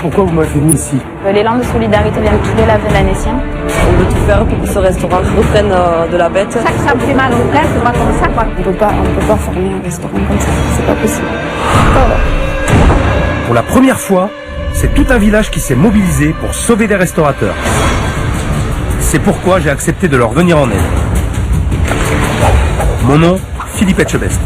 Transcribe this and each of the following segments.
pourquoi vous m'avez mis ici? L'élan de solidarité vient de tous les Lavelanésiens. On veut tout faire pour que ce restaurant reprenne de la bête. Ça me fait mal au cœur, c'est pas comme ça, quoi. On peut pas fermer un restaurant comme ça, c'est pas possible. Pour la première fois, c'est tout un village qui s'est mobilisé pour sauver des restaurateurs. C'est pourquoi j'ai accepté de leur venir en aide. Mon nom, Philippe Etchebest.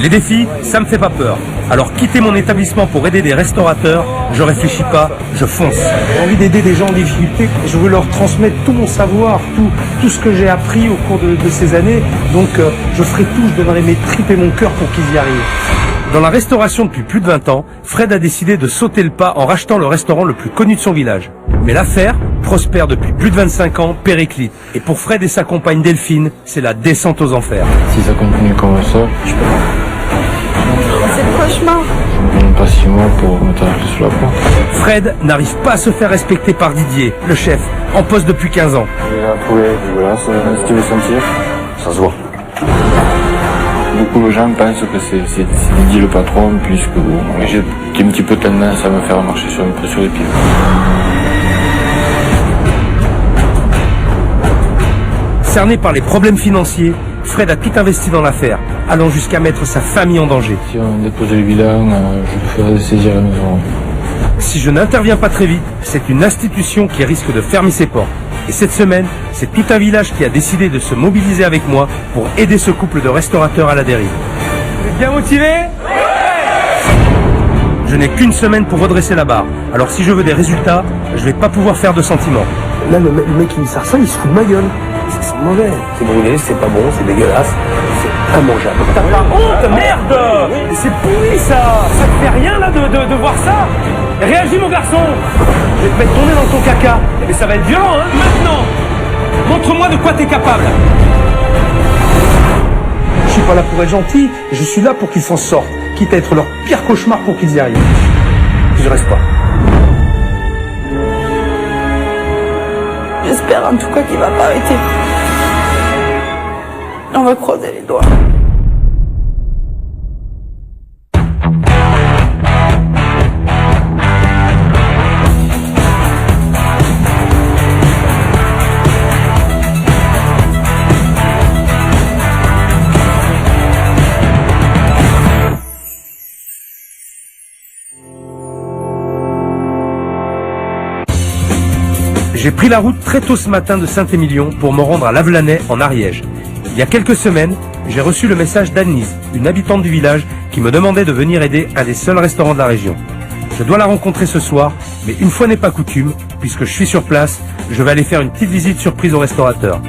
Les défis, ça me fait pas peur. Alors quitter mon établissement pour aider des restaurateurs, je réfléchis pas, je fonce. J'ai envie d'aider des gens en difficulté. Je veux leur transmettre tout mon savoir, tout ce que j'ai appris au cours de ces années. Donc je ferai tout, je donnerai mes tripes et mon cœur pour qu'ils y arrivent. Dans la restauration depuis plus de 20 ans, Fred a décidé de sauter le pas en rachetant le restaurant le plus connu de son village. Mais l'affaire prospère depuis plus de 25 ans, périclite. Et pour Fred et sa compagne Delphine, c'est la descente aux enfers. Si ça continue comme ça, je peux pas. C'est le cauchemar. Même pas 6 mois pour mettre un pied sur la porte. Fred n'arrive pas à se faire respecter par Didier, le chef, en poste depuis 15 ans. J'ai la poulet dégueulasse, ce qu'il veut sentir, ça se voit. Beaucoup de gens pensent que c'est Didier le patron, puisque bon, j'ai un petit peu tendance à me faire marcher un peu sur les pieds. Cerné par les problèmes financiers, Fred a tout investi dans l'affaire, allant jusqu'à mettre sa famille en danger. Si on dépose le bilan, je ferai saisir la maison. Si je n'interviens pas très vite, c'est une institution qui risque de fermer ses portes. Et cette semaine, c'est tout un village qui a décidé de se mobiliser avec moi pour aider ce couple de restaurateurs à la dérive. Vous êtes bien motivés ? Je n'ai qu'une semaine pour redresser la barre. Alors si je veux des résultats, je vais pas pouvoir faire de sentiments. Là, le mec qui me sert ça, il se fout de ma gueule. Ça sent mauvais. C'est brûlé, c'est pas bon, c'est dégueulasse. C'est immangeable. T'as pas honte, merde! C'est pourri ça! Ça te fait rien là de voir ça? Réagis mon garçon! Je vais te mettre ton nez dans ton caca. Mais ça va être violent, hein? Maintenant! Montre-moi de quoi t'es capable! Je suis pas là pour être gentil, je suis là pour qu'ils s'en sortent. Quitte à être leur pire cauchemar pour qu'ils y arrivent. Je reste pas. J'espère en tout cas qu'il va pas arrêter. On va croiser les doigts. J'ai pris la route très tôt ce matin de Saint-Émilion pour me rendre à Lavelanet, en Ariège. Il y a quelques semaines, j'ai reçu le message d'Annelise, une habitante du village, qui me demandait de venir aider un des seuls restaurants de la région. Je dois la rencontrer ce soir, mais une fois n'est pas coutume, puisque je suis sur place, je vais aller faire une petite visite surprise au restaurateur.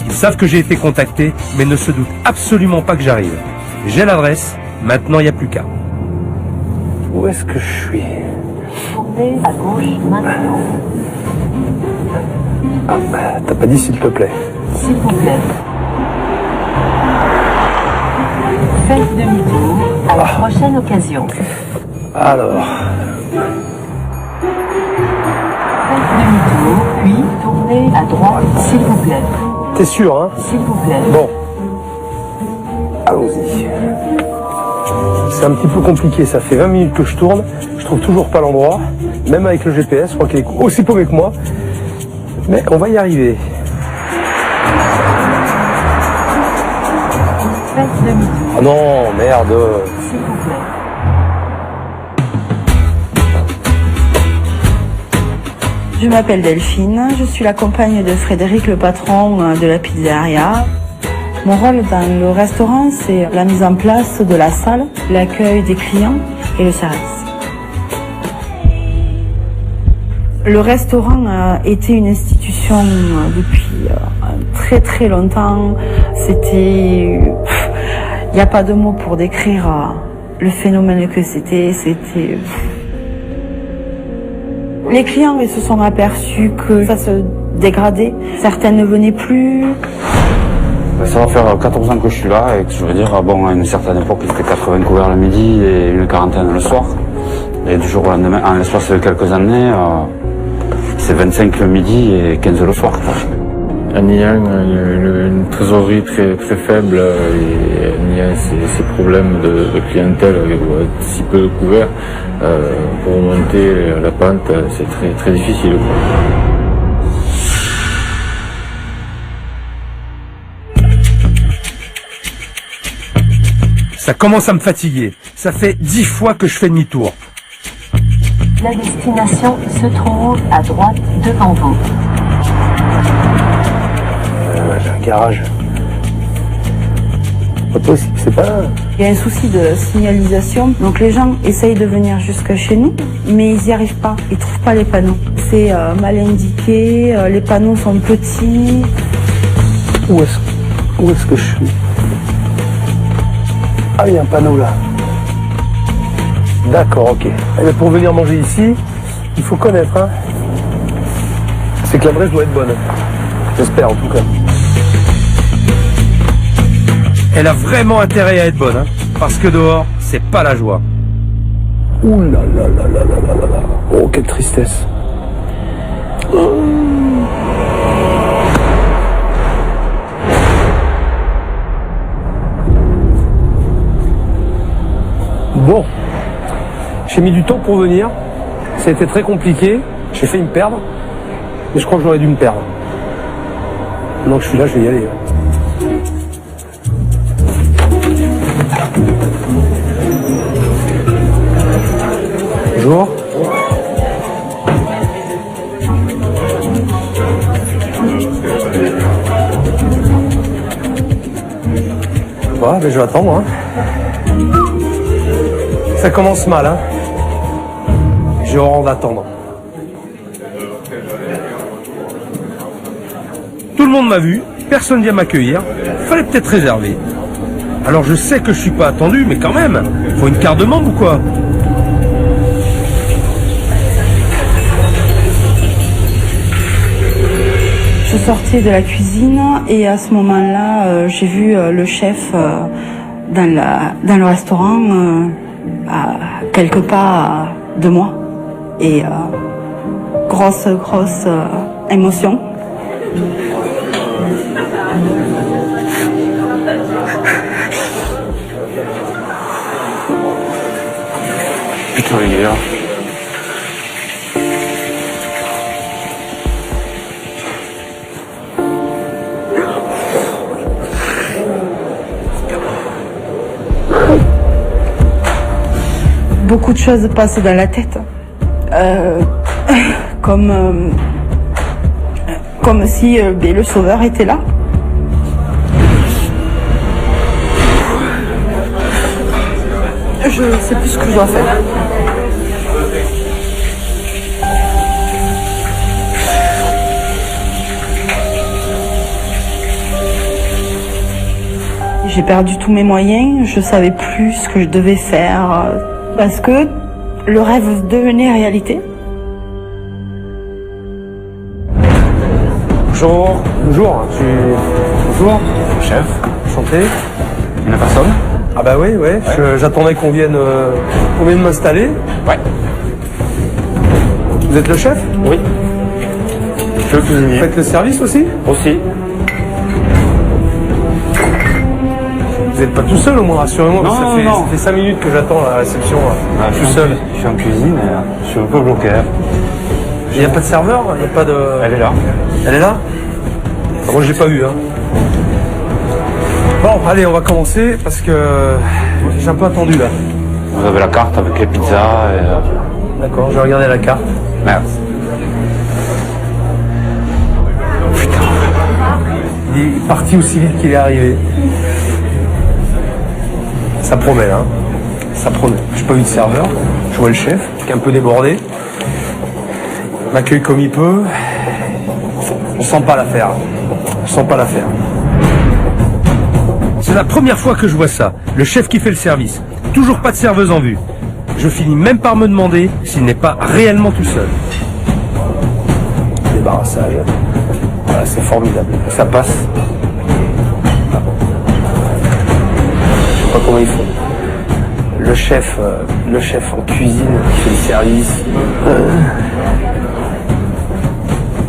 Ils savent que j'ai été contacté, mais ne se doutent absolument pas que j'arrive. J'ai l'adresse, maintenant il n'y a plus qu'à. Où est-ce que je suis? Tournez à gauche maintenant. Ah, t'as pas dit s'il te plaît. S'il vous plaît. Faites demi-tour à la prochaine occasion. Alors, Faites demi-tour, puis tournez à droite, s'il vous plaît. t'es sûr, hein? S'il vous plaît. Bon. Allons-y. C'est un petit peu compliqué, ça fait 20 minutes que je tourne, je trouve toujours pas l'endroit, même avec le GPS, je crois qu'il est aussi paumé que moi. Mais on va y arriver. Faites demi-tour, Ah non, merde. s'il vous plaît. Je m'appelle Delphine, je suis la compagne de Frédéric, le patron de la pizzeria. Mon rôle dans le restaurant, c'est la mise en place de la salle, l'accueil des clients et le service. Le restaurant a été une institution depuis très très longtemps. C'était... Il n'y a pas de mots pour décrire le phénomène que c'était. Les clients ils se sont aperçus que ça se dégradait. Certains ne venaient plus. Ça va faire 14 ans que je suis là et que je veux dire, bon, à une certaine époque, il était 80 couverts le midi et une quarantaine le soir. Et du jour au lendemain, en l'espace de quelques années, c'est 25 le midi et 15 le soir. en ayant une trésorerie très, très faible et en ayant ces problèmes de clientèle avec si peu de couverts, pour remonter la pente, c'est très, très difficile, quoi. Ça commence à me fatiguer. Ça fait 10 fois que je fais demi-tour. La destination se trouve à droite devant vous. J'ai un garage. Pas possible, c'est pas... Il y a un souci de signalisation, donc les gens essayent de venir jusque chez nous, mais ils n'y arrivent pas, ils trouvent pas les panneaux. C'est mal indiqué, les panneaux sont petits. Où est-ce que je suis? Ah, il y a un panneau là. D'accord, ok. Eh bien, pour venir manger ici, il faut connaître, hein. C'est que l'adresse doit être bonne. J'espère en tout cas. Elle a vraiment intérêt à être bonne, hein, parce que dehors, c'est pas la joie. Ouh là là là là là là là là. Oh, quelle tristesse. Bon, j'ai mis du temps pour venir, ça a été très compliqué, j'ai failli me perdre, mais je crois que j'aurais dû me perdre. Maintenant que je suis là, je vais y aller. Bonjour. Voilà, mais je vais attendre, hein. Ça commence mal, hein. J'ai horreur d'attendre. Tout le monde m'a vu, personne vient m'accueillir, fallait peut-être réserver. Alors je sais que je suis pas attendu, mais quand même, faut une carte de membre ou quoi? Je sortais de la cuisine et à ce moment-là, j'ai vu le chef dans le restaurant à quelques pas de moi. Et grosse émotion. Putain, il est là. Beaucoup de choses passent dans la tête. Comme si le sauveur était là. Je sais plus ce que je dois faire. J'ai perdu tous mes moyens, je savais plus ce que je devais faire parce que le rêve devenait réalité. Bonjour. Bonjour. Bonjour. Chef, Enchanté. une personne? Ah bah oui, ouais. J'attendais qu'on vienne m'installer. Ouais. Vous êtes le chef? Oui. Je suis le Vous cuisinier. faites le service aussi? Aussi. Vous n'êtes pas tout seul au moins, rassurez-moi, parce que Non. ça fait 5 minutes que j'attends à la réception. Là. Je suis seul. Je suis en cuisine et je suis un peu bloqué. Il n'y a pas de serveur? Il n'y a pas de... Elle est là. Elle est là? Ah, moi je l'ai pas vu, hein. Bon, allez, on va commencer parce que j'ai un peu attendu là. Vous avez la carte avec les pizzas et... D'accord, je vais regarder la carte. Merde. Il est parti aussi vite qu'il est arrivé. Ça promet, hein. Ça promet. J'ai pas vu de serveur. Je vois le chef, qui est un peu débordé. Il m'accueille comme il peut. On sent pas l'affaire. On sent pas l'affaire. C'est la première fois que je vois ça. Le chef qui fait le service. Toujours pas de serveuse en vue. Je finis même par me demander s'il n'est pas réellement tout seul. Débarrassage. Voilà, c'est formidable. Ça passe. Je sais pas comment ils font. Le chef en cuisine qui fait le service.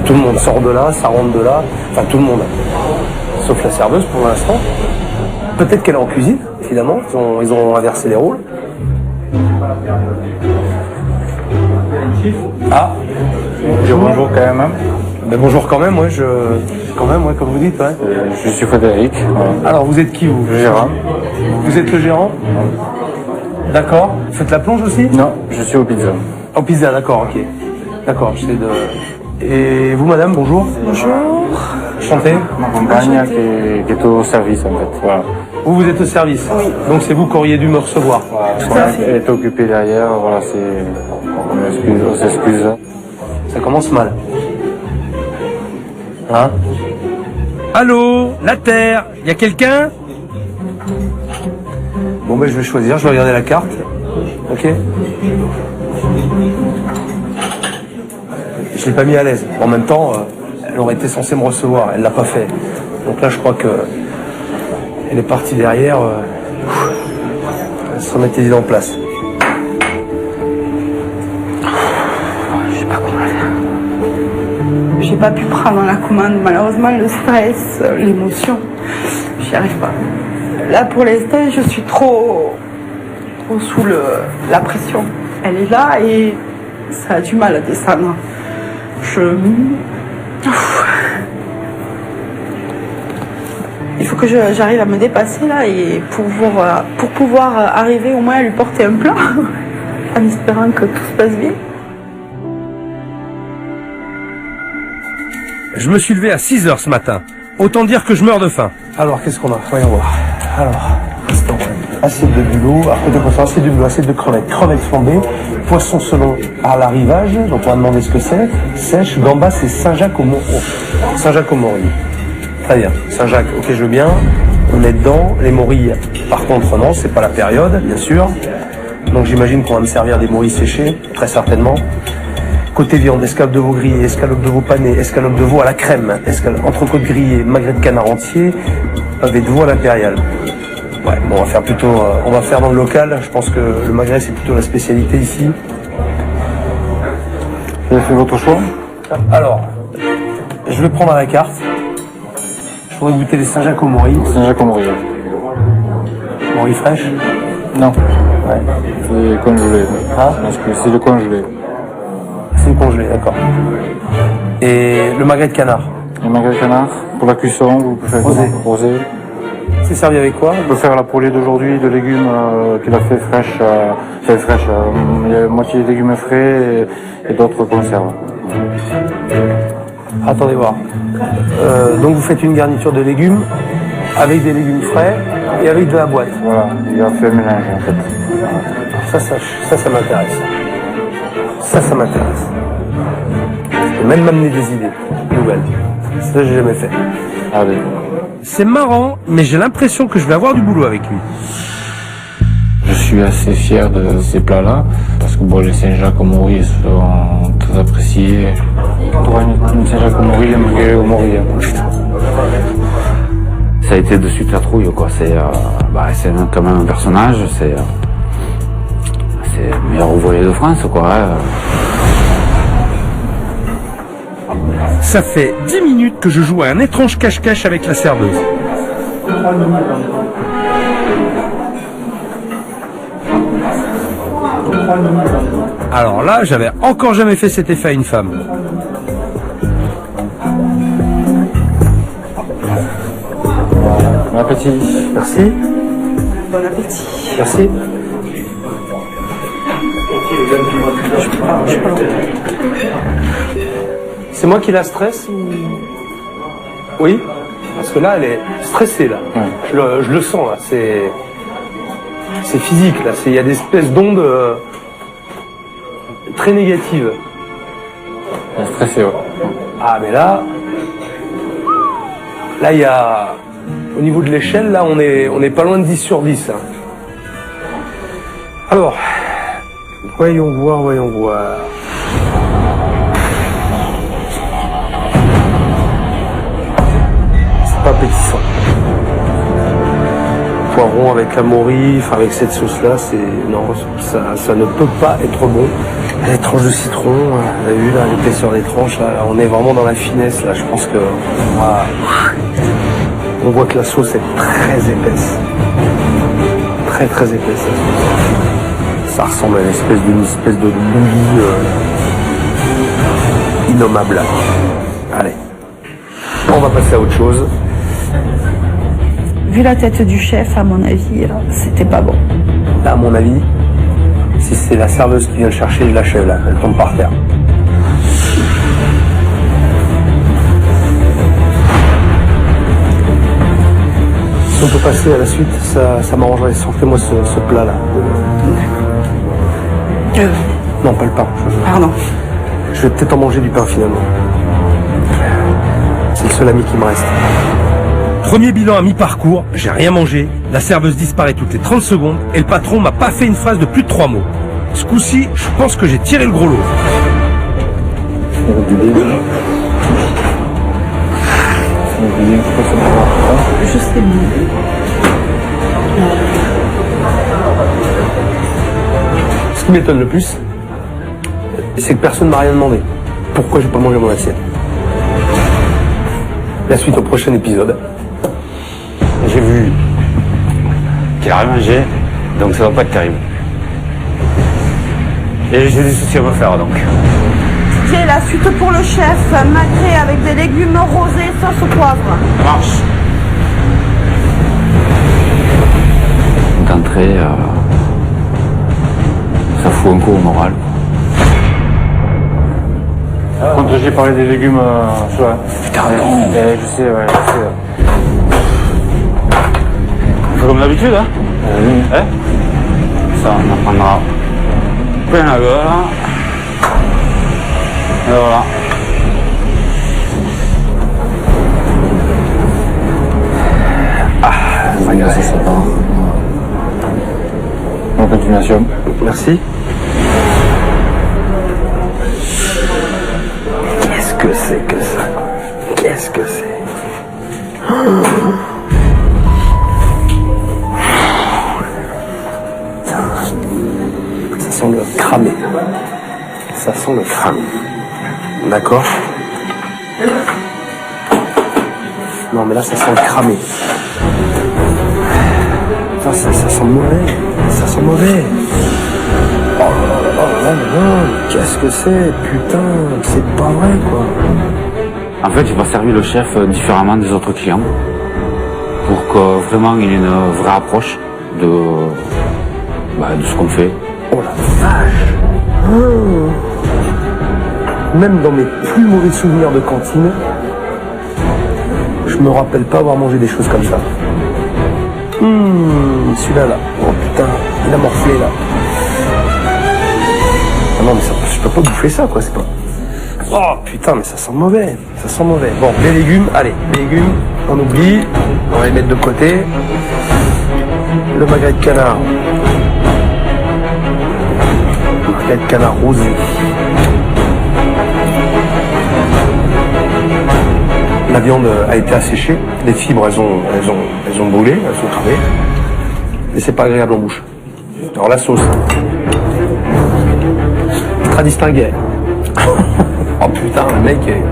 Tout le monde sort de là, ça rentre de là, enfin tout le monde. Sauf la serveuse pour l'instant. Peut-être qu'elle est en cuisine, finalement, ils ont inversé les rôles. Ah, Bonjour quand même. ben bonjour quand même, ouais, comme vous dites, ouais. Je suis Frédéric. Voilà. Alors vous êtes qui vous? Le gérant. Vous êtes le gérant? D'accord. Vous faites la plonge aussi? Non, je suis au pizza. En pizza, d'accord, ok. D'accord, j'essaie de... Et vous madame, bonjour. Bonjour. Chantez. Ma compagne qui est au service en fait. Voilà. Vous êtes au service? Oui. Donc c'est vous qui auriez dû me recevoir? Voilà. Elle est occupée derrière, voilà, on s'excuse. Ça commence mal. Hein? Allô, la Terre, y a quelqu'un? Bon ben je vais choisir, je vais regarder la carte. Ok? Je l'ai pas mis à l'aise. En même temps, elle aurait été censée me recevoir, elle l'a pas fait. Donc là je crois que elle est partie derrière. Elle se remettait en place. Je sais pas comment faire. J'ai pas pu prendre la commande, malheureusement le stress, l'émotion, j'y arrive pas. Là pour l'instant je suis trop sous la pression. Elle est là et ça a du mal à descendre. Il faut que j'arrive à me dépasser là et pour pouvoir arriver au moins à lui porter un plat en espérant que tout se passe bien. Je me suis levé à 6h ce matin. Autant dire que je meurs de faim. Alors qu'est-ce qu'on a? Voyons voir. Alors, assiette de bulot, après de poisson, assiette de bulot, assiette de crevettes, crevettes flambées, poisson selon à l'arrivage, donc on va demander ce que c'est, sèche, gambas et Saint-Jacques au Mont. Saint-Jacques au Morilles. Très bien, Saint-Jacques, ok je veux bien, on est dedans, les morilles, par contre non, c'est pas la période, bien sûr, donc j'imagine qu'on va me servir des morilles séchées, très certainement. Côté viande, escalope de veau grillé, escalope de veau pané, escalope de veau à la crème, entrecôte grillée, magret de canard entier, pavé de veau à l'impériale. Ouais, bon, on va faire dans le local. Je pense que le magret c'est plutôt la spécialité ici. Vous avez fait votre choix? Alors, je vais prendre à la carte. Je voudrais goûter les Saint-Jacques au Morilles. Saint-Jacques au Morilles. Morilles fraîches? Non. Ouais. C'est congelé. Hein? Parce que c'est le congelé. C'est le congelé, d'accord. Et le magret de canard? Le magret de canard, pour la cuisson, vous pouvez faire rosé. C'est servi avec quoi? On peut faire la poêlée d'aujourd'hui de légumes qu'il a fait fraîche. Il y a moitié de légumes frais et d'autres conserves. Attendez voir. Donc vous faites une garniture de légumes avec des légumes frais et avec de la boîte. Voilà, il a fait un mélange en fait. Ça m'intéresse. Ça m'intéresse. Et même m'amener des idées nouvelles. Ça j'ai jamais fait. Allez. C'est marrant, mais j'ai l'impression que je vais avoir du boulot avec lui. Je suis assez fier de ces plats-là, parce que bon, les Saint-Jacques au Morilles sont très appréciés. Une Saint-Jacques au Morilles, un magret au Morilles. Ça a été de suite la trouille, quoi. C'est quand même un personnage, c'est le meilleur ouvrier de France, quoi. Hein. Ça fait 10 minutes que je joue à un étrange cache-cache avec la serveuse. Alors là, j'avais encore jamais fait cet effet à une femme. Bon appétit. Merci. Bon appétit. Merci. C'est moi qui la stresse ou... Oui. Parce que là, elle est stressée là. Ouais. Je le sens là. C'est physique là. Il y a des espèces d'ondes très négatives. Elle est stressée, ouais. Ah mais là, il y a au niveau de l'échelle là, on est pas loin de 10 sur 10. Hein. Alors, voyons voir. C'est pas appétissant. Poiron avec la morille, avec cette sauce là, ça ne peut pas être bon. Les tranches de citron, vous avez vu là, l'épaisseur des tranches, là, on est vraiment dans la finesse là, je pense que on voit que la sauce est très épaisse. Très très épaisse la sauce. Ça ressemble à une espèce de bouillie innommable. Allez, on va passer à autre chose. Vu la tête du chef, à mon avis, c'était pas bon. Là, à mon avis, si c'est la serveuse qui vient le chercher, je l'achève là, elle tombe par terre. Si on peut passer à la suite, ça m'arrangerait. Sortez-moi ce plat là. Non, pas le pain. Pardon. Je vais peut-être en manger du pain finalement. C'est le seul ami qui me reste. Premier bilan à mi-parcours, j'ai rien mangé, la serveuse disparaît toutes les 30 secondes et le patron m'a pas fait une phrase de plus de 3 mots. Ce coup-ci, je pense que j'ai tiré le gros lot. Je sais bien. Ce qui m'étonne le plus, c'est que personne ne m'a rien demandé. Pourquoi j'ai pas mangé mon assiette? La suite au prochain épisode. J'ai vu qu'il a rien mangé, donc ça va pas être terrible. Et j'ai des soucis à me faire donc. J'ai la suite pour le chef, magret avec des légumes rosés, sauce au poivre. Ça marche. D'entrée, ça fout un coup au moral. Quand j'ai parlé des légumes, putain, je sais, ouais, je sais. On fait comme d'habitude, hein? Oui. Hein? Ça, on en prendra plein la gueule. Et voilà. Ça va. En continuation. Merci. Qu'est-ce que c'est que ça? Qu'est-ce que c'est? Ça sent le cramé. Ça sent le cramé. D'accord? Non mais là ça sent le cramé. Ça sent mauvais. Ça sent mauvais. Oh là là, qu'est-ce que c'est? Putain, c'est pas vrai quoi. En fait, j'ai pas servi le chef différemment des autres clients pour que vraiment il y ait une vraie approche de ce qu'on fait. Oh la vache. Même dans mes plus mauvais souvenirs de cantine, je me rappelle pas avoir mangé des choses comme ça. Celui-là là. Oh putain, il a morflé là. Ah non mais ça, je peux pas bouffer ça quoi, c'est pas. Oh putain mais ça sent mauvais. Ça sent mauvais. Bon, les légumes, allez, les légumes, on oublie, on va les mettre de côté. Le magret de canard. Magret de canard rosé. La viande a été asséchée, les fibres elles ont brûlé, elles sont cramées, et c'est pas agréable en bouche. Alors la sauce, très distinguée. Oh putain, le mec est...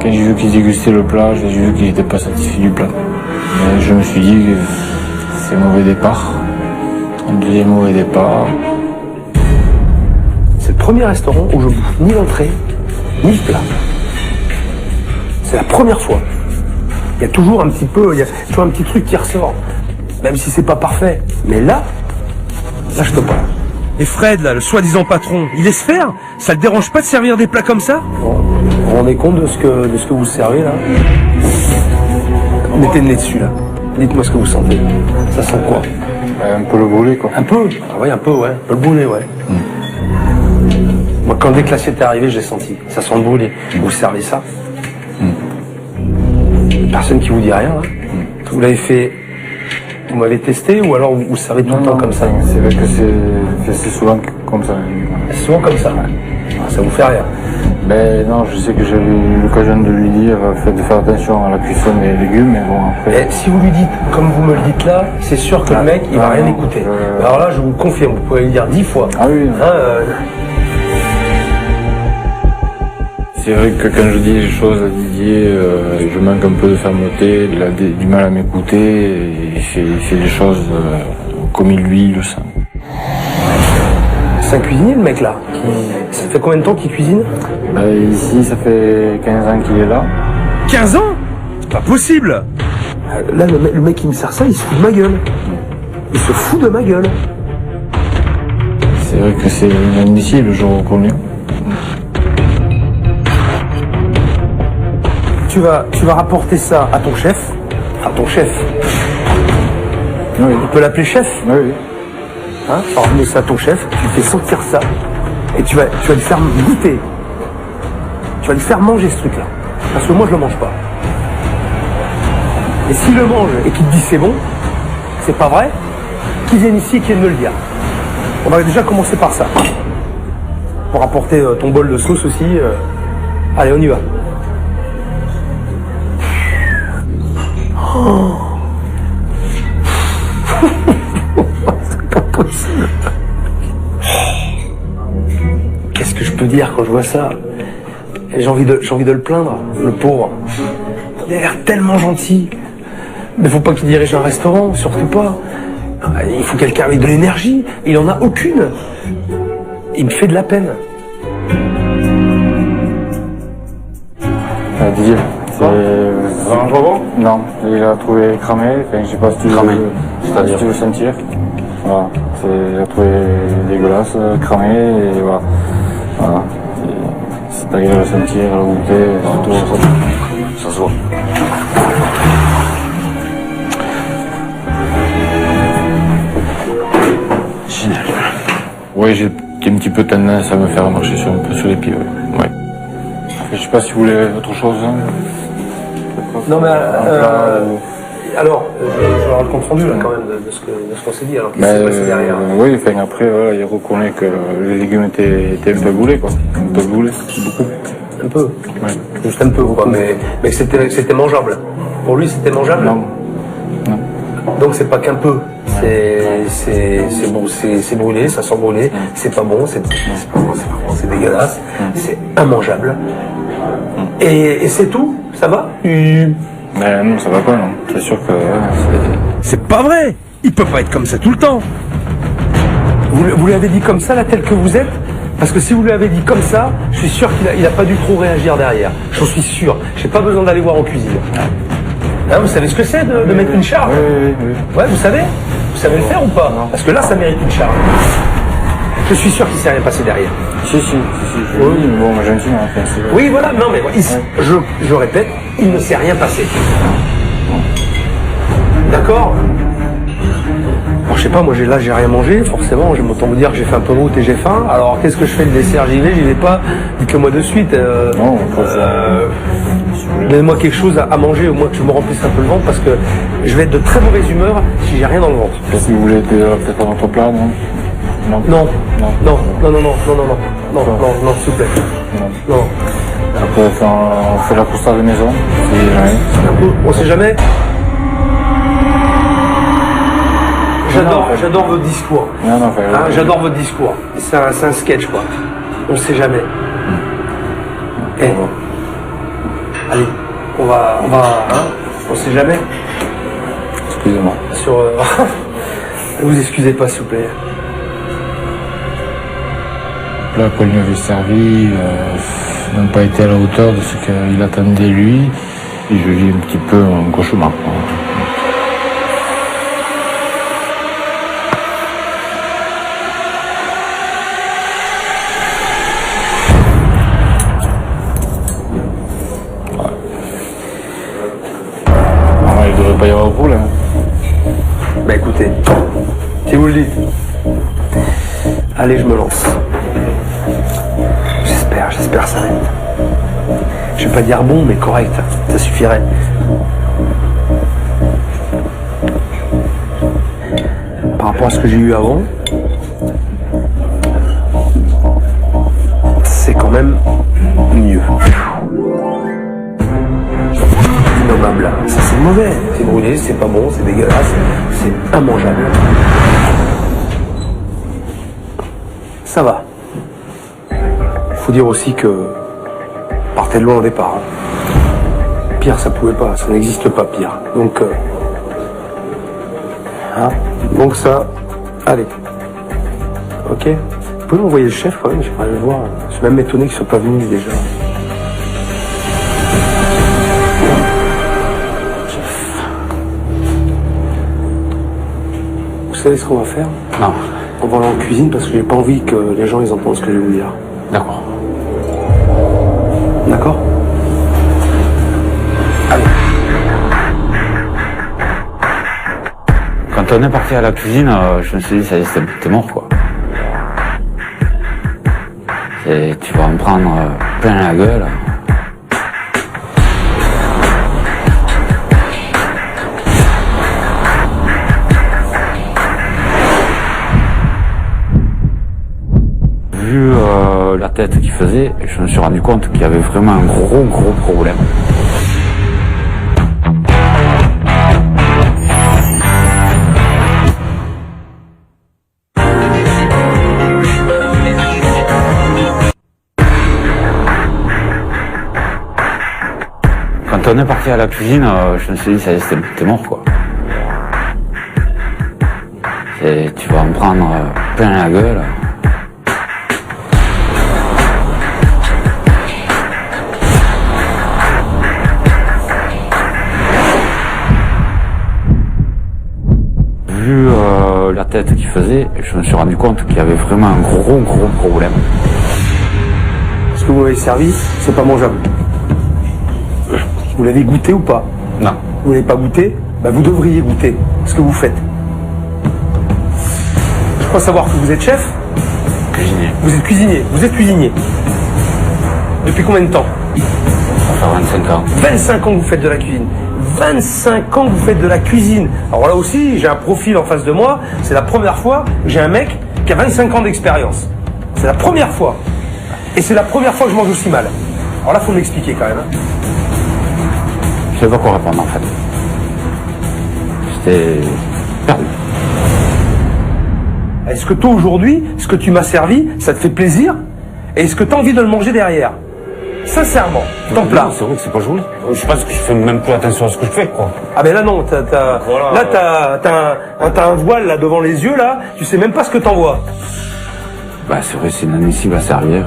Quand j'ai vu qu'ils dégustaient le plat, j'ai vu qu'ils n'étaient pas satisfaits du plat. Et je me suis dit que c'est mauvais départ. Un deuxième mauvais départ. C'est le premier restaurant où je bouffe ni l'entrée, ni le plat. C'est la première fois. Il y a toujours un petit peu, il y a toujours un petit truc qui ressort. Même si c'est pas parfait. Mais là je peux pas. Et Fred, là, le soi-disant patron, il laisse faire? Ça le dérange pas de servir des plats comme ça? Bon, vous vous rendez compte de ce que vous servez là? Mettez le nez dessus là. Dites-moi ce que vous sentez. Ça sent quoi? Un peu le brûlé quoi. Un peu? Ah ouais, un peu, ouais. Un peu le brûlé, ouais. Moi, dès que l'assiette est arrivée, j'ai senti. Ça sent le brûlé. Vous servez ça? Personne qui vous dit rien, hein? Vous l'avez fait... Vous m'avez testé ou alors vous servez tout le temps comme ça? C'est vrai que c'est souvent comme ça. C'est souvent comme ça, ouais. Ça vous fait rien. Ben non, je sais que j'avais eu l'occasion de lui dire de faire attention à la cuisson des légumes, mais bon après... Et si vous lui dites, comme vous me le dites là, c'est sûr que le mec, il va rien écouter. Alors là, je vous le confirme, vous pouvez lui dire 10 fois. Ah oui. C'est vrai que quand je dis les choses à Didier, je manque un peu de fermeté, il a du mal à m'écouter, et il fait les choses comme lui le sent. C'est un cuisinier le mec là. Ça fait combien de temps qu'il cuisine? Ici, ça fait 15 ans qu'il est là. 15 ans? C'est pas possible! Là, le mec qui me sert ça, il se fout de ma gueule. Il se fout de ma gueule. C'est vrai que c'est inadmissible, je reconnais. Tu vas rapporter ça à ton chef. À ton chef. Oui. On peut l'appeler chef. Oui, oui. Hein, tu vas ramener ça à ton chef, tu lui fais sentir ça, et tu vas lui faire goûter. Tu vas lui faire manger ce truc-là. Parce que moi, je le mange pas. Et s'il le mange et qu'il te dit c'est bon, c'est pas vrai, qu'il vienne ici et qu'il vienne me le dire. On va déjà commencer par ça. Pour apporter ton bol de sauce aussi. Allez, on y va. Oh. C'est pas possible. Qu'est-ce que je peux dire quand je vois ça? J'ai envie de le plaindre, le pauvre. Il a l'air tellement gentil. Mais faut pas qu'il dirige un restaurant, surtout pas. Il faut quelqu'un avec de l'énergie. Il en a aucune. Il me fait de la peine. Didier, c'est un jambon? Non, il a trouvé cramé. Enfin, je sais pas si tu veux sentir. Voilà, il a trouvé dégueulasse, cramé, et voilà. Voilà. C'est agréable à sentir, à goûter, surtout ça se voit. Génial. Oui, j'ai un petit peu tendance à me faire marcher un peu sur les pieds. Ouais. Je sais pas si vous voulez autre chose. Hein. Non mais alors, je vais avoir le compte rendu là quand même de ce qu'on s'est dit. Alors qu'est-ce qui s'est passé derrière? Oui, enfin, après voilà, il reconnaît que les légumes étaient un peu boulés, quoi. Un peu boulés, beaucoup. Un peu. Ouais. Juste un peu, quoi. Mais c'était mangeable. Pour lui, c'était mangeable. Non. Non. Donc c'est pas qu'un peu. C'est bon, c'est brûlé, ça sent brûlé. C'est pas bon, c'est c'est dégueulasse. C'est immangeable. Et c'est tout? Ça va? Mais non, ça va pas, non. C'est sûr que... C'est pas vrai! Il peut pas être comme ça tout le temps! Vous lui avez dit comme ça, là, tel que vous êtes? Parce que si vous lui avez dit comme ça, je suis sûr qu'il a pas dû trop réagir derrière. J'en suis sûr. J'ai pas besoin d'aller voir en cuisine. Hein, vous savez ce que c'est de mettre une charge? Oui. Ouais, vous savez? Vous savez le faire ou pas? Non. Parce que là, ça mérite une charge. Je suis sûr qu'il s'est rien passé derrière. Si. Oui, mais bon, gentiment, enfin, c'est... Oui, voilà, non, mais je répète, il ne s'est rien passé. D'accord? Alors, je sais pas, moi, là, j'ai rien mangé, forcément, j'aime autant vous dire que j'ai fait un peu de route et j'ai faim. Alors, qu'est-ce que je fais? Le dessert, j'y vais pas? Dites-le moi de suite. Non, donnez-moi quelque chose à manger, au moins que je me remplisse un peu le ventre, parce que je vais être de très mauvaise humeur si j'ai rien dans le ventre. Si vous voulez peut-être un autre plat, non? Non, s'il vous plaît. Non. Après, on fait la course à la maison, si jamais. On sait jamais. J'adore votre discours. J'adore votre discours. C'est un sketch, quoi. On sait jamais. Allez, on va, on sait jamais. Excusez-moi. Vous excusez pas, s'il vous plaît. Le plat qu'on lui avait servi n'a pas été à la hauteur de ce qu'il attendait lui, et je vis un petit peu un cauchemar. Il ne devrait pas y avoir de problème. Bah écoutez, si vous le dites, allez, je me lance. J'espère ça va être. Je vais pas dire bon, mais correct, ça suffirait. Par rapport à ce que j'ai eu avant, c'est quand même mieux. mauvais, c'est brûlé, c'est pas bon, c'est dégueulasse, c'est immangeable. Ça va. Il faut dire aussi que partez de loin au départ. Pire, ça pouvait pas, ça n'existe pas pire. Donc, donc ça, allez. Ok. Vous pouvez m'envoyer le chef quand même, j'aimerais le voir. Je suis même étonné qu'ils ne soient pas venus déjà. Vous savez ce qu'on va faire? Non. On va aller en cuisine parce que j'ai pas envie que les gens ils entendent ce que je vais vous dire. D'accord. D'accord? Allez. Quand on est parti à la cuisine, je me suis dit, ça y est, t'es mort, quoi. Tu vas en prendre plein la gueule. Vu la tête qu'il faisait, je me suis rendu compte qu'il y avait vraiment un gros problème. Quand on est parti à la cuisine, je me suis dit, ça y est, t'es mort, quoi. Tu vas en prendre plein la gueule. Vu la tête qu'il faisait, je me suis rendu compte qu'il y avait vraiment un gros problème. Ce que vous m'avez servi, c'est pas mangeable. Vous l'avez goûté ou pas? Non. Vous l'avez pas goûté? Bah vous devriez goûter ce que vous faites. Je crois savoir que vous êtes chef. Cuisinier. Vous êtes cuisinier. Vous êtes cuisinier. Depuis combien de temps? Ça fait 25 ans. 25 ans que vous faites de la cuisine. 25 ans que vous faites de la cuisine. Alors là aussi, j'ai un profil en face de moi. C'est la première fois que j'ai un mec qui a 25 ans d'expérience. C'est la première fois. Et c'est la première fois que je mange aussi mal. Alors là, faut m'expliquer quand même. Hein. Je sais pas quoi répondre en fait. J'étais perdu. Est-ce que toi aujourd'hui, ce que tu m'as servi, ça te fait plaisir? Et est-ce que tu as envie de le manger derrière? Sincèrement, ton plat. C'est vrai que c'est pas joli. Je pense que je fais même plus attention à ce que je fais, quoi. Ah ben là non, là t'as un voile là devant les yeux là, tu sais même pas ce que t'envoies. Bah c'est vrai, c'est inadmissible à servir.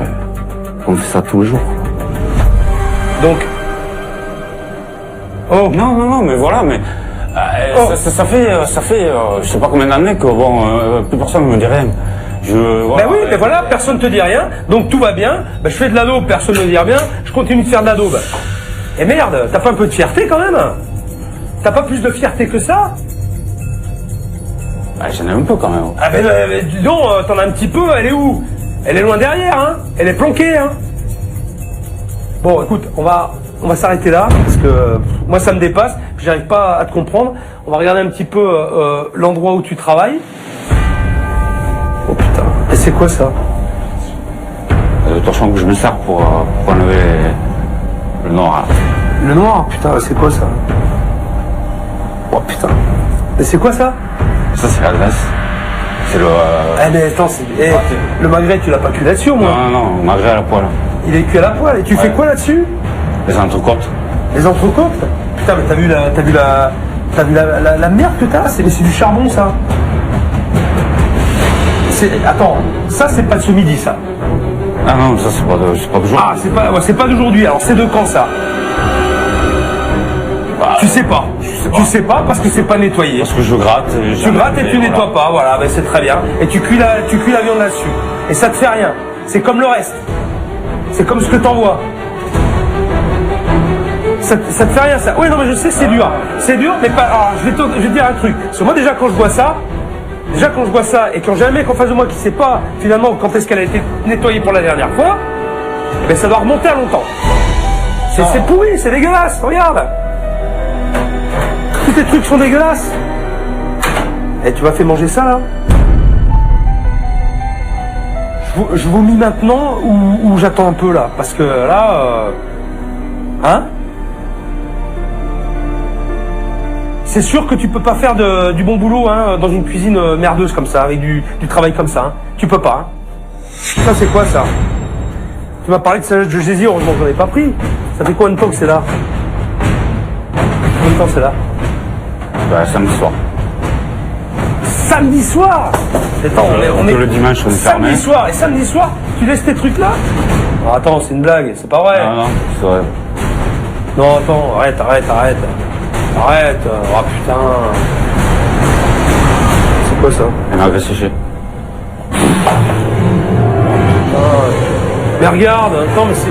On fait ça tous les jours. Donc. Oh. Non, mais voilà, mais ça fait, je sais pas combien d'années que bon, plus personne ne me dit rien. Ben oui, mais voilà, personne te dit rien, donc tout va bien. Ben je fais de la daube, personne ne me dit rien, je continue de faire de la daube. Et merde, t'as pas un peu de fierté quand même? T'as pas plus de fierté que ça? Bah, j'en ai un peu quand même. Ah ben dis donc, t'en as un petit peu, elle est où? Elle est loin derrière, hein? Elle est planquée, hein? Bon, écoute, on va s'arrêter là, parce que moi ça me dépasse, puis j'arrive pas à te comprendre. On va regarder un petit peu l'endroit où tu travailles. Oh putain, et c'est quoi ça? Le torchon que je me sers pour enlever le noir. Le noir, putain, c'est quoi ça? Oh putain, et c'est quoi ça? Ça c'est la graisse. C'est le... Eh mais attends, le magret tu l'as pas cuit là-dessus au moins? Non, magret à la poêle. Il est cuit à la poêle, et tu fais quoi là-dessus? Les entrecôtes. Les entrecôtes? Putain, mais t'as vu la merde que t'as? C'est du charbon ça. Attends, ça c'est pas de ce midi ça. Ah non, ça c'est pas d'aujourd'hui. Ah, c'est pas d'aujourd'hui, alors c'est de quand ça? Bah, tu sais pas. Tu sais pas parce que c'est pas nettoyé. Parce que je gratte. Tu grattes et tu nettoies pas, voilà, ben c'est très bien. Et tu cuis la viande là-dessus. Et ça te fait rien. C'est comme le reste. C'est comme ce que t'envoies. Ça te fait rien ça. Oui non mais je sais c'est dur. C'est dur mais pas. Alors je vais te dire un truc. Parce que moi déjà quand je vois ça et quand j'ai un mec en face de moi qui sait pas finalement quand est-ce qu'elle a été nettoyée pour la dernière fois, ben ça doit remonter à longtemps. C'est pourri, c'est dégueulasse, regarde. Tous tes trucs sont dégueulasses. Et tu m'as fait manger ça là? Je vomis maintenant ou j'attends un peu là? Parce que là... Hein? c'est sûr que tu peux pas faire du bon boulot hein, dans une cuisine merdeuse comme ça, avec du travail comme ça. Hein. Tu peux pas. Hein. Ça c'est quoi ça? Tu m'as parlé de salade de gésier, heureusement que j'en ai pas pris. Ça fait combien de temps que c'est là? Combien de temps c'est là? Bah, samedi soir. Samedi soir? Attends, on est le dimanche on est fermé. Samedi soir, et samedi soir, tu laisses tes trucs là? Oh, attends, c'est une blague, c'est pas vrai. Non, c'est vrai. Non, attends, arrête. Arrête, oh putain. C'est quoi ça? Elle m'a séché. Mais regarde, attends, mais c'est...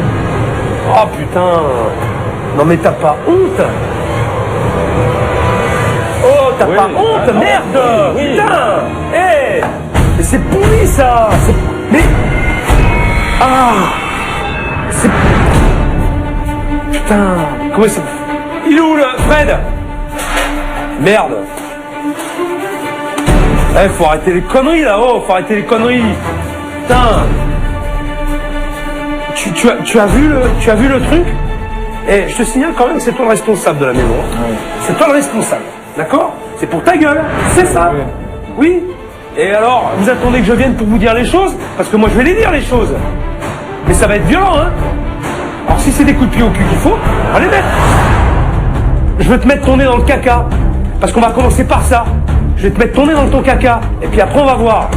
Oh putain. Non mais t'as pas honte? Oh, t'as pas honte, merde. Putain. Hé, mais c'est pourri ça. Mais... Ah. C'est... Putain. Comment c'est... Il est où le Fred? Merde. Eh, faut arrêter les conneries là-haut, faut arrêter les conneries. Putain. Tu as vu le truc? Eh, je te signale quand même que c'est toi le responsable de la maison. Ouais. C'est toi le responsable, d'accord? C'est pour ta gueule, c'est ça. Ouais. Oui. Et alors, vous attendez que je vienne pour vous dire les choses? Parce que moi je vais les dire les choses. Mais ça va être violent, hein? Alors si c'est des coups de pied au cul qu'il faut, on va les mettre. Je vais te mettre ton nez dans le caca. Parce qu'on va commencer par ça. Je vais te mettre ton nez dans ton caca. Et puis après on va voir.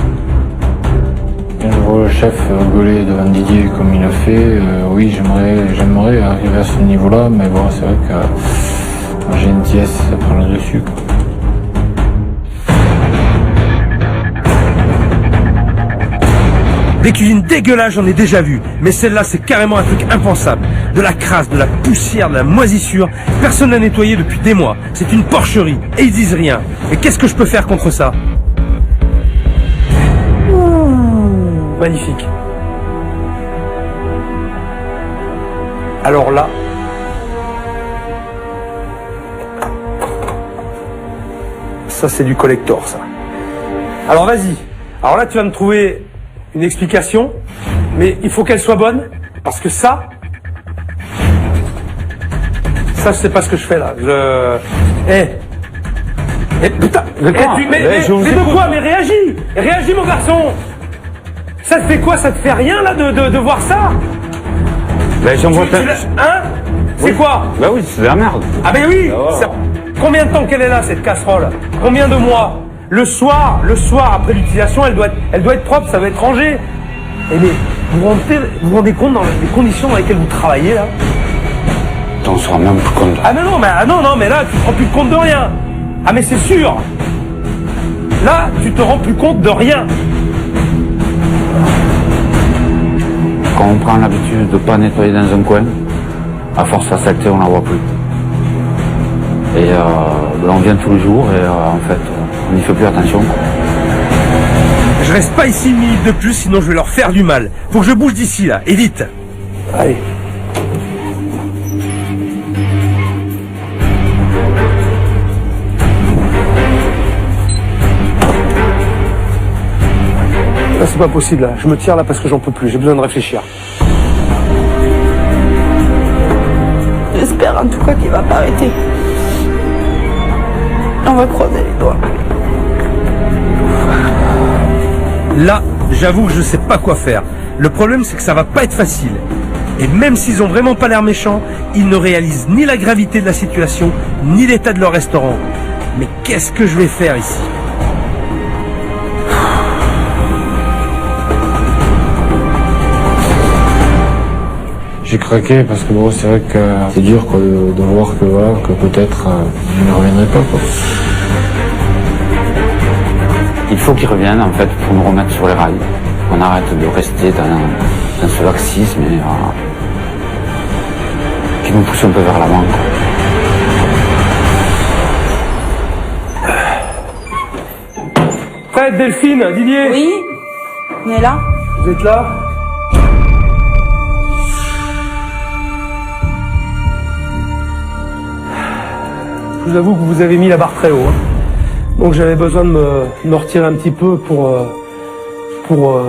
Quand je vois le chef rigoler devant Didier comme il a fait, oui, j'aimerais arriver à ce niveau-là, mais bon, c'est vrai que j'ai une TS, ça prend le dessus. Quoi. Des cuisines dégueulasses, j'en ai déjà vu, mais celle-là, c'est carrément un truc impensable. De la crasse, de la poussière, de la moisissure, personne n'a nettoyé depuis des mois. C'est une porcherie, et ils disent rien. Et qu'est-ce que je peux faire contre ça? Magnifique. Alors là, ça c'est du collector ça. Alors vas-y. Alors là tu vas me trouver une explication, mais il faut qu'elle soit bonne, parce que ça je sais pas ce que je fais là. Putain, mais de quoi? Mais réagis mon garçon. Ça te fait quoi? Ça te fait rien là de voir ça? Ben j'en vois Hein? C'est quoi? Bah oui, c'est de la merde. Ah ben oui! Combien de temps qu'elle est là cette casserole? Combien de mois? Le soir après l'utilisation, elle doit être propre, ça doit être rangé. Et mais vous vous rendez compte dans les conditions dans lesquelles vous travaillez là? On se rend même plus compte. Ah non, mais là tu te rends plus compte de rien. Ah mais c'est sûr. Là tu te rends plus compte de rien. Quand on prend l'habitude de ne pas nettoyer dans un coin, à force la saleté, on ne la voit plus. Et on vient tous les jours et en fait, on n'y fait plus attention. Je reste pas ici une minute de plus, sinon je vais leur faire du mal. Faut que je bouge d'ici là, et vite. Allez. Là, c'est pas possible, là. Je me tire là parce que j'en peux plus, j'ai besoin de réfléchir. J'espère en tout cas qu'il va pas arrêter. On va croiser les doigts. Là, j'avoue que je sais pas quoi faire. Le problème, c'est que ça va pas être facile. Et même s'ils ont vraiment pas l'air méchants, ils ne réalisent ni la gravité de la situation, ni l'état de leur restaurant. Mais qu'est-ce que je vais faire ici ? J'ai craqué parce que bon, c'est vrai que c'est dur quoi, de voir que, voilà, que peut-être je ne reviendrai pas. Quoi. Il faut qu'ils reviennent en fait pour nous remettre sur les rails. On arrête de rester dans ce laxisme et qu'ils nous poussent un peu vers l'avant. Fred, Delphine, Didier. Oui, on est là. Vous êtes là ? Je vous avoue que vous avez mis la barre très haut. Hein. Donc j'avais besoin de me retirer un petit peu pour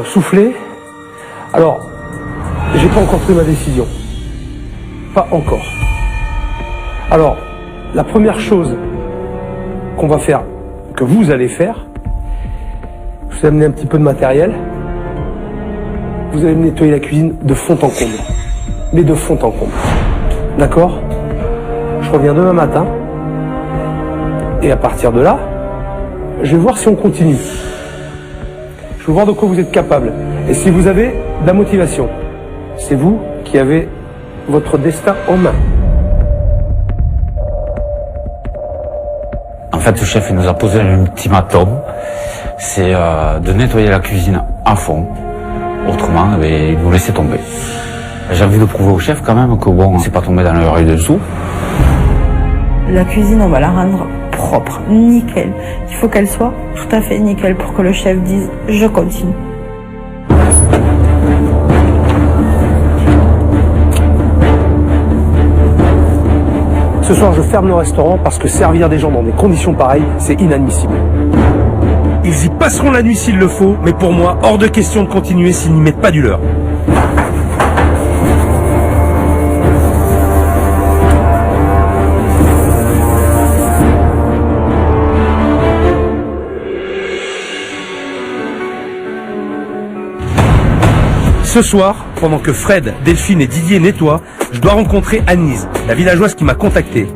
souffler. Alors, j'ai pas encore pris ma décision. Pas encore. Alors, la première chose qu'on va faire, que vous allez faire, je vous ai amené un petit peu de matériel. Vous allez me nettoyer la cuisine de fond en comble. Mais de fond en comble. D'accord? Je reviens demain matin. Et à partir de là, je vais voir si on continue. Je vais voir de quoi vous êtes capable. Et si vous avez de la motivation, c'est vous qui avez votre destin en main. En fait, le chef il nous a posé un ultimatum, c'est de nettoyer la cuisine à fond. Autrement, il nous laissait tomber. J'ai envie de prouver au chef quand même que bon, c'est pas tombé dans l'oreille dessous. La cuisine, on va la rendre propre, nickel. Il faut qu'elle soit tout à fait nickel pour que le chef dise « je continue ». Ce soir, je ferme le restaurant parce que servir des gens dans des conditions pareilles, c'est inadmissible. Ils y passeront la nuit s'il le faut, mais pour moi, hors de question de continuer s'ils n'y mettent pas du leur. Ce soir, pendant que Fred, Delphine et Didier nettoient, je dois rencontrer Annelise, la villageoise qui m'a contacté.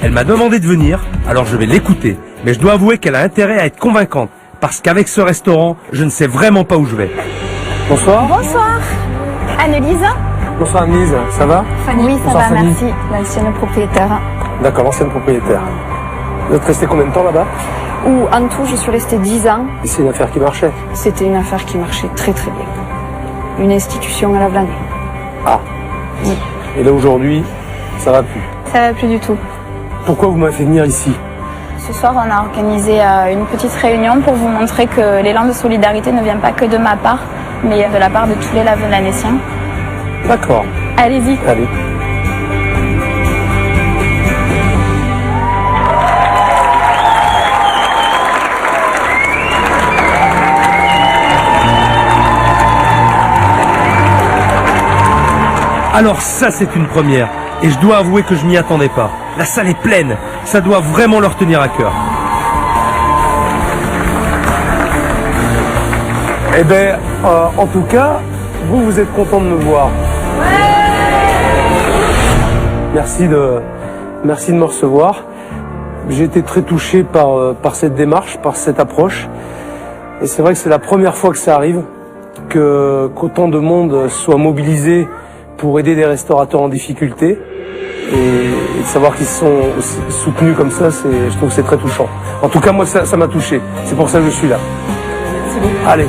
Elle m'a demandé de venir, alors je vais l'écouter, mais je dois avouer qu'elle a intérêt à être convaincante, parce qu'avec ce restaurant, je ne sais vraiment pas où je vais. Bonsoir. Bonsoir. Annelise? Bonsoir Annelise, ça va? Oui, ça Bonsoir, va, Fanny. merci. L'ancienne propriétaire. D'accord, l'ancienne propriétaire. Vous êtes resté combien de temps là-bas? Où en tout, je suis restée 10 ans. Et c'est une affaire qui marchait? C'était une affaire qui marchait très très bien. Une institution à la Vlanée. Ah. Oui. Et là aujourd'hui, ça va plus. Ça va plus du tout. Pourquoi vous m'avez fait venir ici? Ce soir, on a organisé une petite réunion pour vous montrer que l'élan de solidarité ne vient pas que de ma part, mais de la part de tous les Lavelanésiens. D'accord. Allez-y. Allez. Alors ça, c'est une première. Et je dois avouer que je m'y attendais pas. La salle est pleine. Ça doit vraiment leur tenir à cœur. Eh bien, en tout cas, vous êtes content de me voir. Merci de me recevoir. J'ai été très touché par cette démarche, par cette approche. Et c'est vrai que c'est la première fois que ça arrive, qu'autant de monde soit mobilisé pour aider des restaurateurs en difficulté. Et de savoir qu'ils sont soutenus comme ça, je trouve que c'est très touchant. En tout cas, moi, ça m'a touché. C'est pour ça que je suis là. Allez.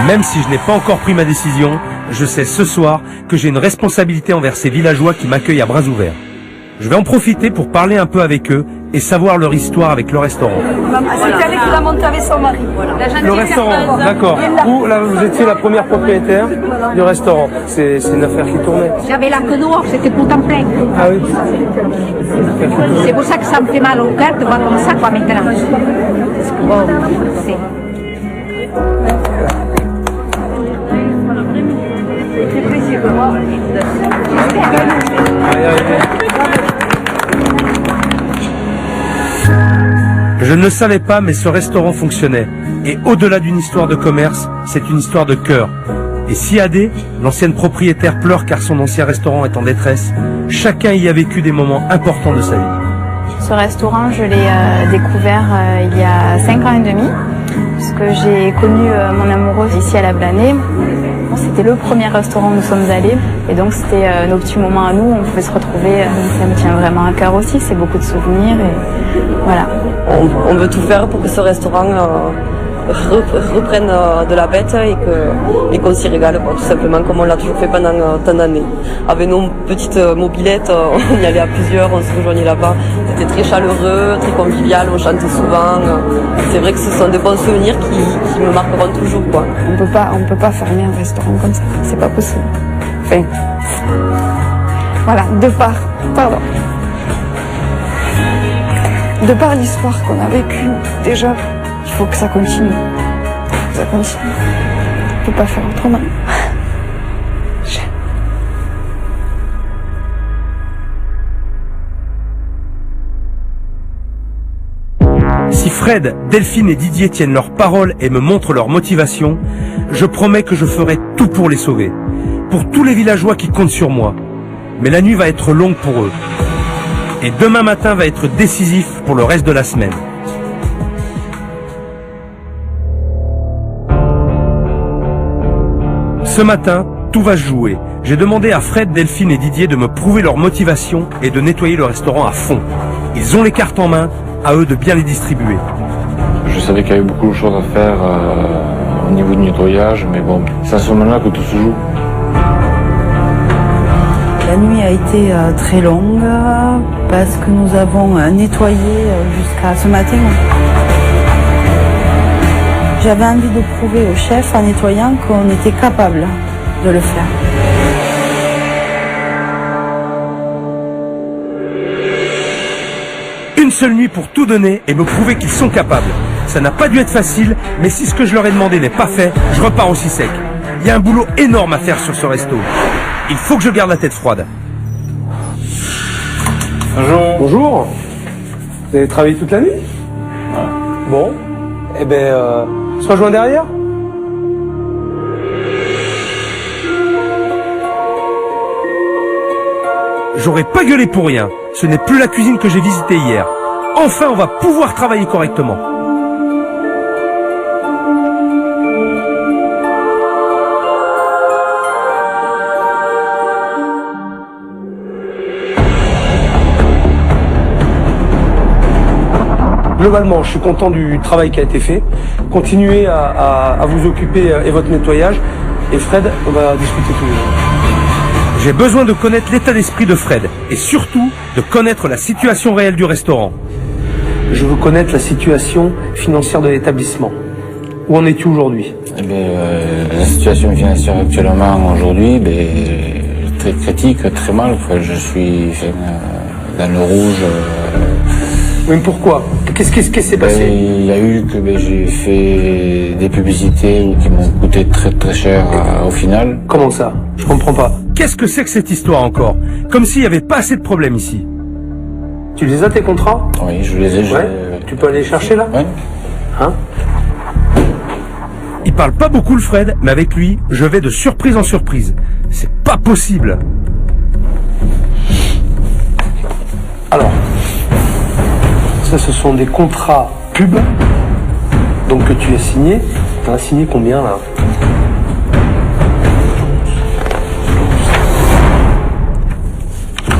Même si je n'ai pas encore pris ma décision, je sais ce soir que j'ai une responsabilité envers ces villageois qui m'accueillent à bras ouverts. Je vais en profiter pour parler un peu avec eux et savoir leur histoire avec le restaurant. C'est elle qui l'a monté avec son mari. Le restaurant, d'accord. Vous, là, vous étiez la première propriétaire du restaurant. C'est une affaire qui tournait. J'avais la queue dehors, c'était tout en plein. Ah oui. C'est pour ça que ça me fait mal au cœur de voir comme ça, quoi, maintenant. Parce que bon, c'est... Je ne le savais pas, mais ce restaurant fonctionnait. Et au-delà d'une histoire de commerce, c'est une histoire de cœur. Et si Adé, l'ancienne propriétaire, pleure car son ancien restaurant est en détresse, chacun y a vécu des moments importants de sa vie. Ce restaurant, je l'ai découvert il y a 5 ans et demi, puisque j'ai connu mon amoureux ici à la Vlanée. C'était le premier restaurant où nous sommes allés, et donc c'était nos petits moments à nous, on pouvait se retrouver. Ça me tient vraiment à cœur aussi, c'est beaucoup de souvenirs, et voilà. On veut tout faire pour que ce restaurant reprenne de la bête et qu'on s'y régale, quoi, tout simplement, comme on l'a toujours fait pendant tant d'années. Avec nos petites mobilettes, on y allait à plusieurs, on se rejoignait là-bas. C'était très chaleureux, très convivial, on chantait souvent. C'est vrai que ce sont de bons souvenirs qui me marqueront toujours, quoi. On peut pas fermer un restaurant comme ça, c'est pas possible. Enfin, voilà, de par l'histoire qu'on a vécue, déjà, il faut que ça continue. Ça continue. On peut pas faire autrement. Fred, Delphine et Didier tiennent leur parole et me montrent leur motivation, je promets que je ferai tout pour les sauver. Pour tous les villageois qui comptent sur moi. Mais la nuit va être longue pour eux. Et demain matin va être décisif pour le reste de la semaine. Ce matin, tout va se jouer. J'ai demandé à Fred, Delphine et Didier de me prouver leur motivation et de nettoyer le restaurant à fond. Ils ont les cartes en main, à eux de bien les distribuer. Je savais qu'il y avait beaucoup de choses à faire au niveau du nettoyage, mais bon, c'est à ce moment-là que tout se joue. La nuit a été très longue parce que nous avons nettoyé jusqu'à ce matin. J'avais envie de prouver au chef en nettoyant qu'on était capable de le faire. Une seule nuit pour tout donner et me prouver qu'ils sont capables. Ça n'a pas dû être facile, mais si ce que je leur ai demandé n'est pas fait, je repars aussi sec. Il y a un boulot énorme à faire sur ce resto. Il faut que je garde la tête froide. Bonjour. Bonjour. Vous avez travaillé toute la nuit? Bon. Eh ben, on se rejoint derrière? J'aurais pas gueulé pour rien. Ce n'est plus la cuisine que j'ai visitée hier. Enfin, on va pouvoir travailler correctement. Globalement, je suis content du travail qui a été fait. Continuez à vous occuper et votre nettoyage. Et Fred, on va discuter tout. J'ai besoin de connaître l'état d'esprit de Fred et surtout de connaître la situation réelle du restaurant. Je veux connaître la situation financière de l'établissement. Où en es-tu aujourd'hui? Eh bien, la situation financière actuellement aujourd'hui, très critique, très mal. Quoi. Je suis dans le rouge. Mais pourquoi? Qu'est-ce qui s'est passé? Il y a eu que j'ai fait des publicités qui m'ont coûté très très cher au final. Comment ça? Je comprends pas. Qu'est-ce que c'est que cette histoire encore? Comme s'il n'y avait pas assez de problèmes ici. Tu les as tes contrats? Oui, je les ai. Ouais. Tu peux aller les chercher là? Oui. Hein? Il parle pas beaucoup le Fred, mais avec lui, je vais de surprise en surprise. C'est pas possible. Alors, ça ce sont des contrats pub, donc que tu as signé. Tu as signé combien là?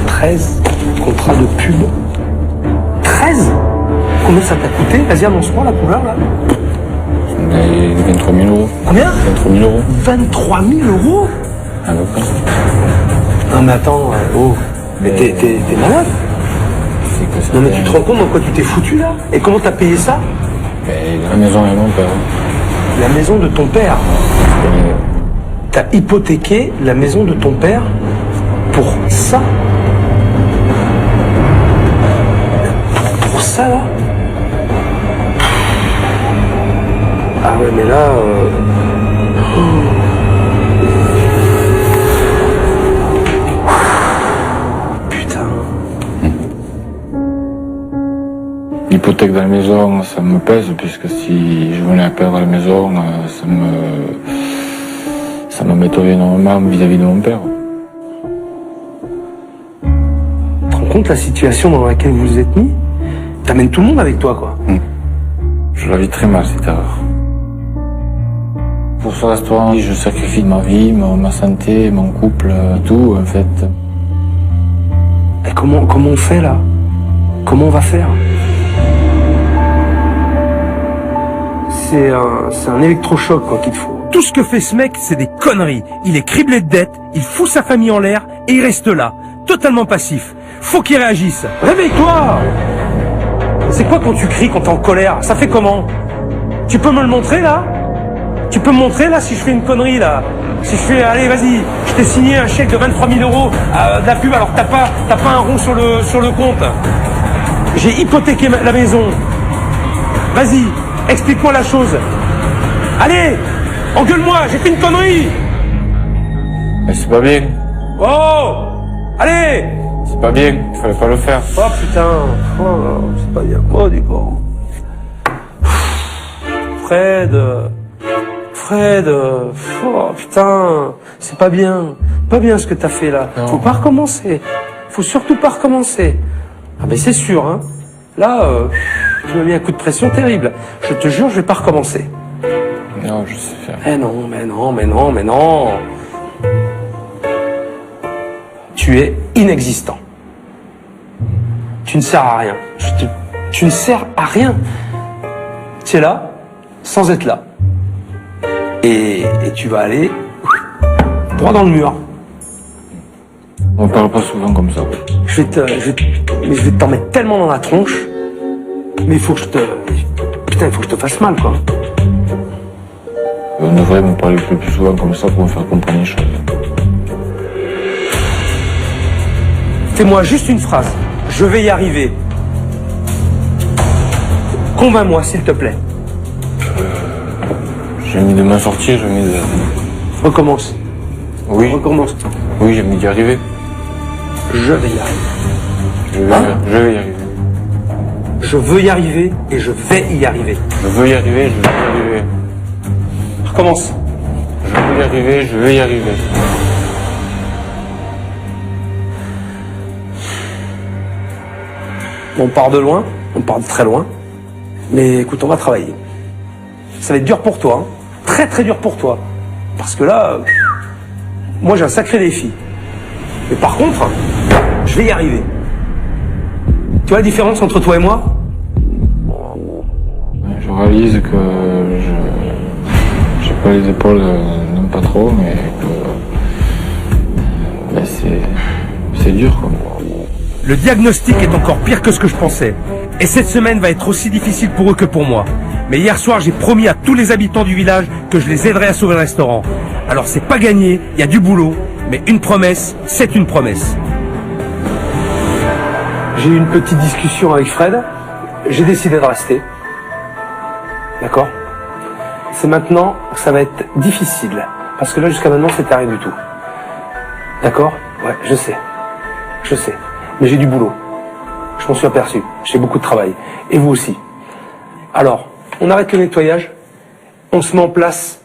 13 contrats de pub. 13? Combien ça t'a coûté? Vas-y, annonce-moi la couleur là. 23 000 euros. Combien? 23 000 euros. 23 000 euros? À peu près. Non mais attends, mais t'es malade? Non mais tu te rends compte dans quoi tu t'es foutu là? Et comment t'as payé ça? La maison et mon père. La maison de ton père? T'as hypothéqué la maison de ton père pour ça? Pour ça là? Ah ouais mais là... L'hypothèque de la maison, ça me pèse, puisque si je venais à perdre la maison, ça me m'étonne énormément vis-à-vis de mon père. Tu te rends compte la situation dans laquelle vous vous êtes mis? T'amènes tout le monde avec toi, quoi. Je la vis très mal, cette erreur. Pour ce restaurant, je sacrifie ma vie, ma santé, mon couple, tout, en fait. Et comment on fait, là? Comment on va faire? C'est un électrochoc quoi qu'il te faut. Tout ce que fait ce mec, c'est des conneries. Il est criblé de dettes, il fout sa famille en l'air et il reste là, totalement passif. Faut qu'il réagisse. Réveille-toi! C'est quoi quand tu cries, quand t'es en colère? Ça fait comment? Tu peux me le montrer là? Tu peux me montrer là si je fais une connerie là? Si je fais, allez vas-y, je t'ai signé un chèque de 23 000 euros de la pub alors que t'as pas un rond sur le compte. J'ai hypothéqué la maison. Vas-y. Explique-moi la chose. Allez, engueule-moi, j'ai fait une connerie. Mais c'est pas bien. Oh, allez. C'est pas bien, il fallait pas le faire. Oh putain, oh, c'est pas bien. Oh du coup. Fred, oh, putain, c'est pas bien ce que t'as fait là. Non. Faut pas recommencer. Faut surtout pas recommencer. Ah mais c'est sûr, hein. Là, tu m'as mis un coup de pression terrible. Je te jure, je vais pas recommencer. Non, je sais faire. Mais non. Tu es inexistant. Tu ne sers à rien. Tu ne sers à rien. Tu es là, sans être là. Et tu vas aller droit dans le mur. On parle pas souvent comme ça. Je vais t'en mettre tellement dans la tronche. Mais il faut que je te fasse mal, quoi. On devrait me parler plus souvent comme ça pour me faire comprendre les choses. Fais-moi juste une phrase. Je vais y arriver. Convainc-moi, s'il te plaît. J'ai mis de m'en sortir, j'ai mis de... Recommence. Oui. Recommence. Oui, j'ai mis d'y arriver. Je vais y arriver. Je vais y arriver. Je veux y arriver et je vais y arriver. Je veux y arriver, je vais y arriver. Recommence. Je veux y arriver, je vais y arriver. On part de loin, on part de très loin. Mais écoute, on va travailler. Ça va être dur pour toi, hein. Très très dur pour toi. Parce que là, moi j'ai un sacré défi. Mais par contre, je vais y arriver. Tu vois la différence entre toi et moi? Je réalise que j'ai pas les épaules, non pas trop, mais que c'est dur, quoi. Le diagnostic est encore pire que ce que je pensais. Et cette semaine va être aussi difficile pour eux que pour moi. Mais hier soir, j'ai promis à tous les habitants du village que je les aiderais à sauver le restaurant. Alors c'est pas gagné, il y a du boulot, mais une promesse, c'est une promesse. J'ai eu une petite discussion avec Fred. J'ai décidé de rester. D'accord? C'est maintenant que ça va être difficile. Parce que là, jusqu'à maintenant, c'était rien du tout. D'accord? Ouais, je sais. Mais j'ai du boulot. Je m'en suis aperçu. J'ai beaucoup de travail. Et vous aussi. Alors, on arrête le nettoyage. On se met en place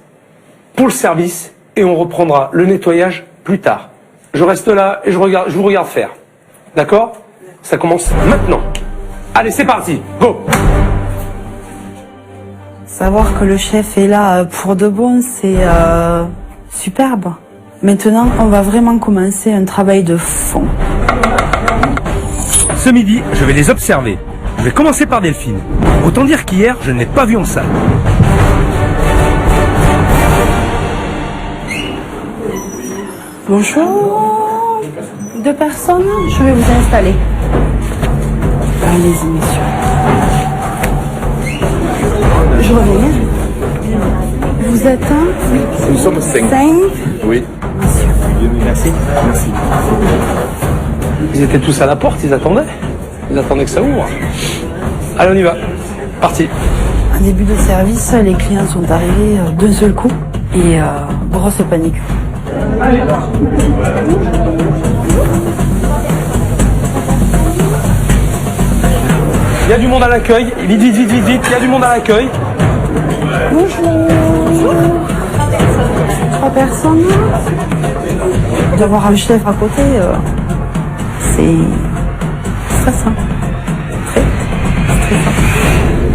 pour le service. Et on reprendra le nettoyage plus tard. Je reste là et je vous regarde faire. D'accord? Ça commence maintenant. Allez, c'est parti. Go! Savoir que le chef est là pour de bon, c'est superbe. Maintenant, on va vraiment commencer un travail de fond. Ce midi, je vais les observer. Je vais commencer par Delphine. Autant dire qu'hier, je ne l'ai pas vue en salle. Bonjour. 2 personnes, je vais vous installer. Allez-y, messieurs. Je reviens. Vous êtes un? Nous sommes 5. 5. Oui. Merci. Ils étaient tous à la porte, ils attendaient que ça ouvre. Allez, on y va. Parti. En début de service, les clients sont arrivés d'un seul coup et grosse panique. Il y a du monde à l'accueil. Vite, il y a du monde à l'accueil. Bonjour. 3 personnes. D'avoir un chef à côté, c'est stressant. Très stressant.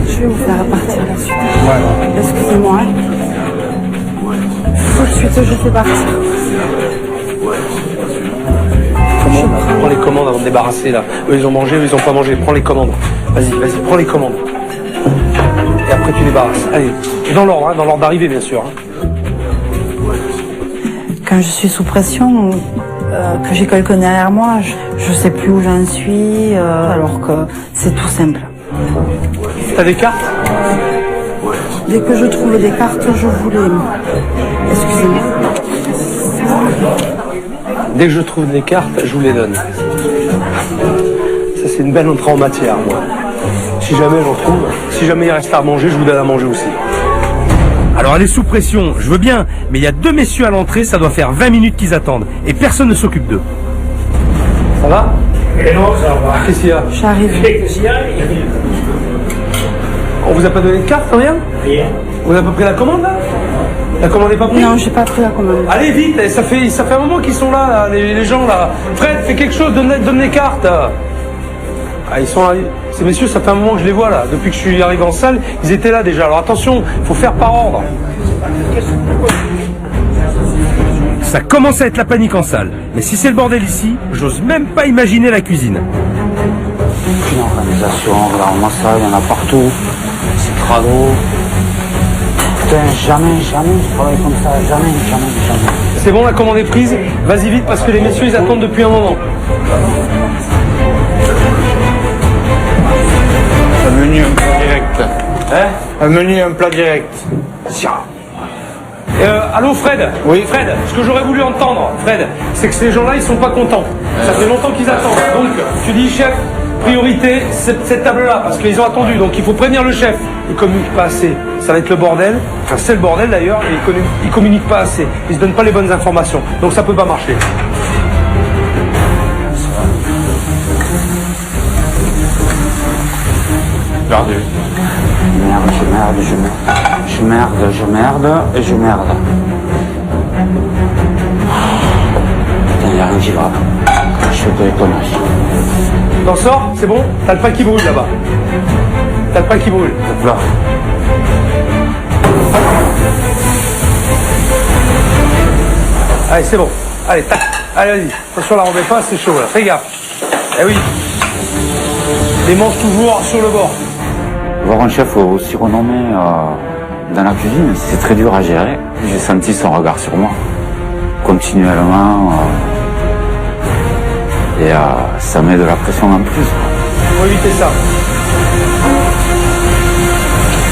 Je vais vous faire partir la suite. Ouais. Excusez-moi. Tout de suite, je fais partir. Prends les commandes avant de débarrasser là. Eux ils ont mangé, eux ils ont pas mangé. Prends les commandes. Vas-y, prends les commandes. Et après tu débarrasses. Allez, dans l'ordre, hein, dans l'ordre d'arrivée bien sûr. Hein. Quand je suis sous pression, que j'ai quelqu'un derrière moi, je sais plus où j'en suis, alors que c'est tout simple. T'as des cartes? Dès que je trouve des cartes, je vous les... Excusez-moi. Dès que je trouve des cartes, je vous les donne. Ça c'est une belle entrée en matière, moi. Si jamais j'en trouve, si jamais il reste à manger, je vous donne à manger aussi. Alors elle est sous pression, je veux bien, mais il y a 2 messieurs à l'entrée, ça doit faire 20 minutes qu'ils attendent. Et personne ne s'occupe d'eux. Ça va? Non, ça va. Qu'est-ce qu'il y a? J'arrive. On vous a pas donné de carte, rien? Rien. Vous n'avez pas pris la commande là? La commande n'est pas prise? Non, j'ai pas pris la commande. Allez vite, ça fait un moment qu'ils sont là, les gens là. Fred, fais quelque chose, donne les cartes. Ah, ils sont là. Ces messieurs, ça fait un moment que je les vois là. Depuis que je suis arrivé en salle, ils étaient là déjà. Alors attention, il faut faire par ordre. Ça commence à être la panique en salle. Mais si c'est le bordel ici, j'ose même pas imaginer la cuisine. Aucune organisation, regarde-moi ça, il y en a partout. C'est crado. Putain, jamais je travaille comme ça, jamais. C'est bon, la commande est prise. Vas-y vite parce que les messieurs, ils attendent depuis un moment. Un menu, un plat direct. Hein? Un menu, un plat direct. Allô Fred? Oui. Fred, ce que j'aurais voulu entendre, Fred, c'est que ces gens-là, ils sont pas contents. Ça fait longtemps qu'ils attendent. Donc, tu dis, chef, priorité, cette table-là, parce qu'ils ont attendu. Donc, il faut prévenir le chef. Il communique pas assez. Ça va être le bordel. Enfin, c'est le bordel d'ailleurs. Et il communique pas assez. Ils se donnent pas les bonnes informations. Donc, ça peut pas marcher. Perdu. Je merde. Putain, y a rien qui va. Je fais que des conneries. T'en sors? C'est bon? T'as le pain qui brûle là-bas. T'as le pain qui brûle. Là. Allez, c'est bon. Allez, tac. Allez, vas-y. Attention, la remets pas, c'est chaud là. Fais gaffe. Eh oui. Les manches toujours sur le bord. Voir un chef aussi renommé dans la cuisine, c'est très dur à gérer. J'ai senti son regard sur moi, continuellement. Et ça met de la pression en plus. Faut éviter ça.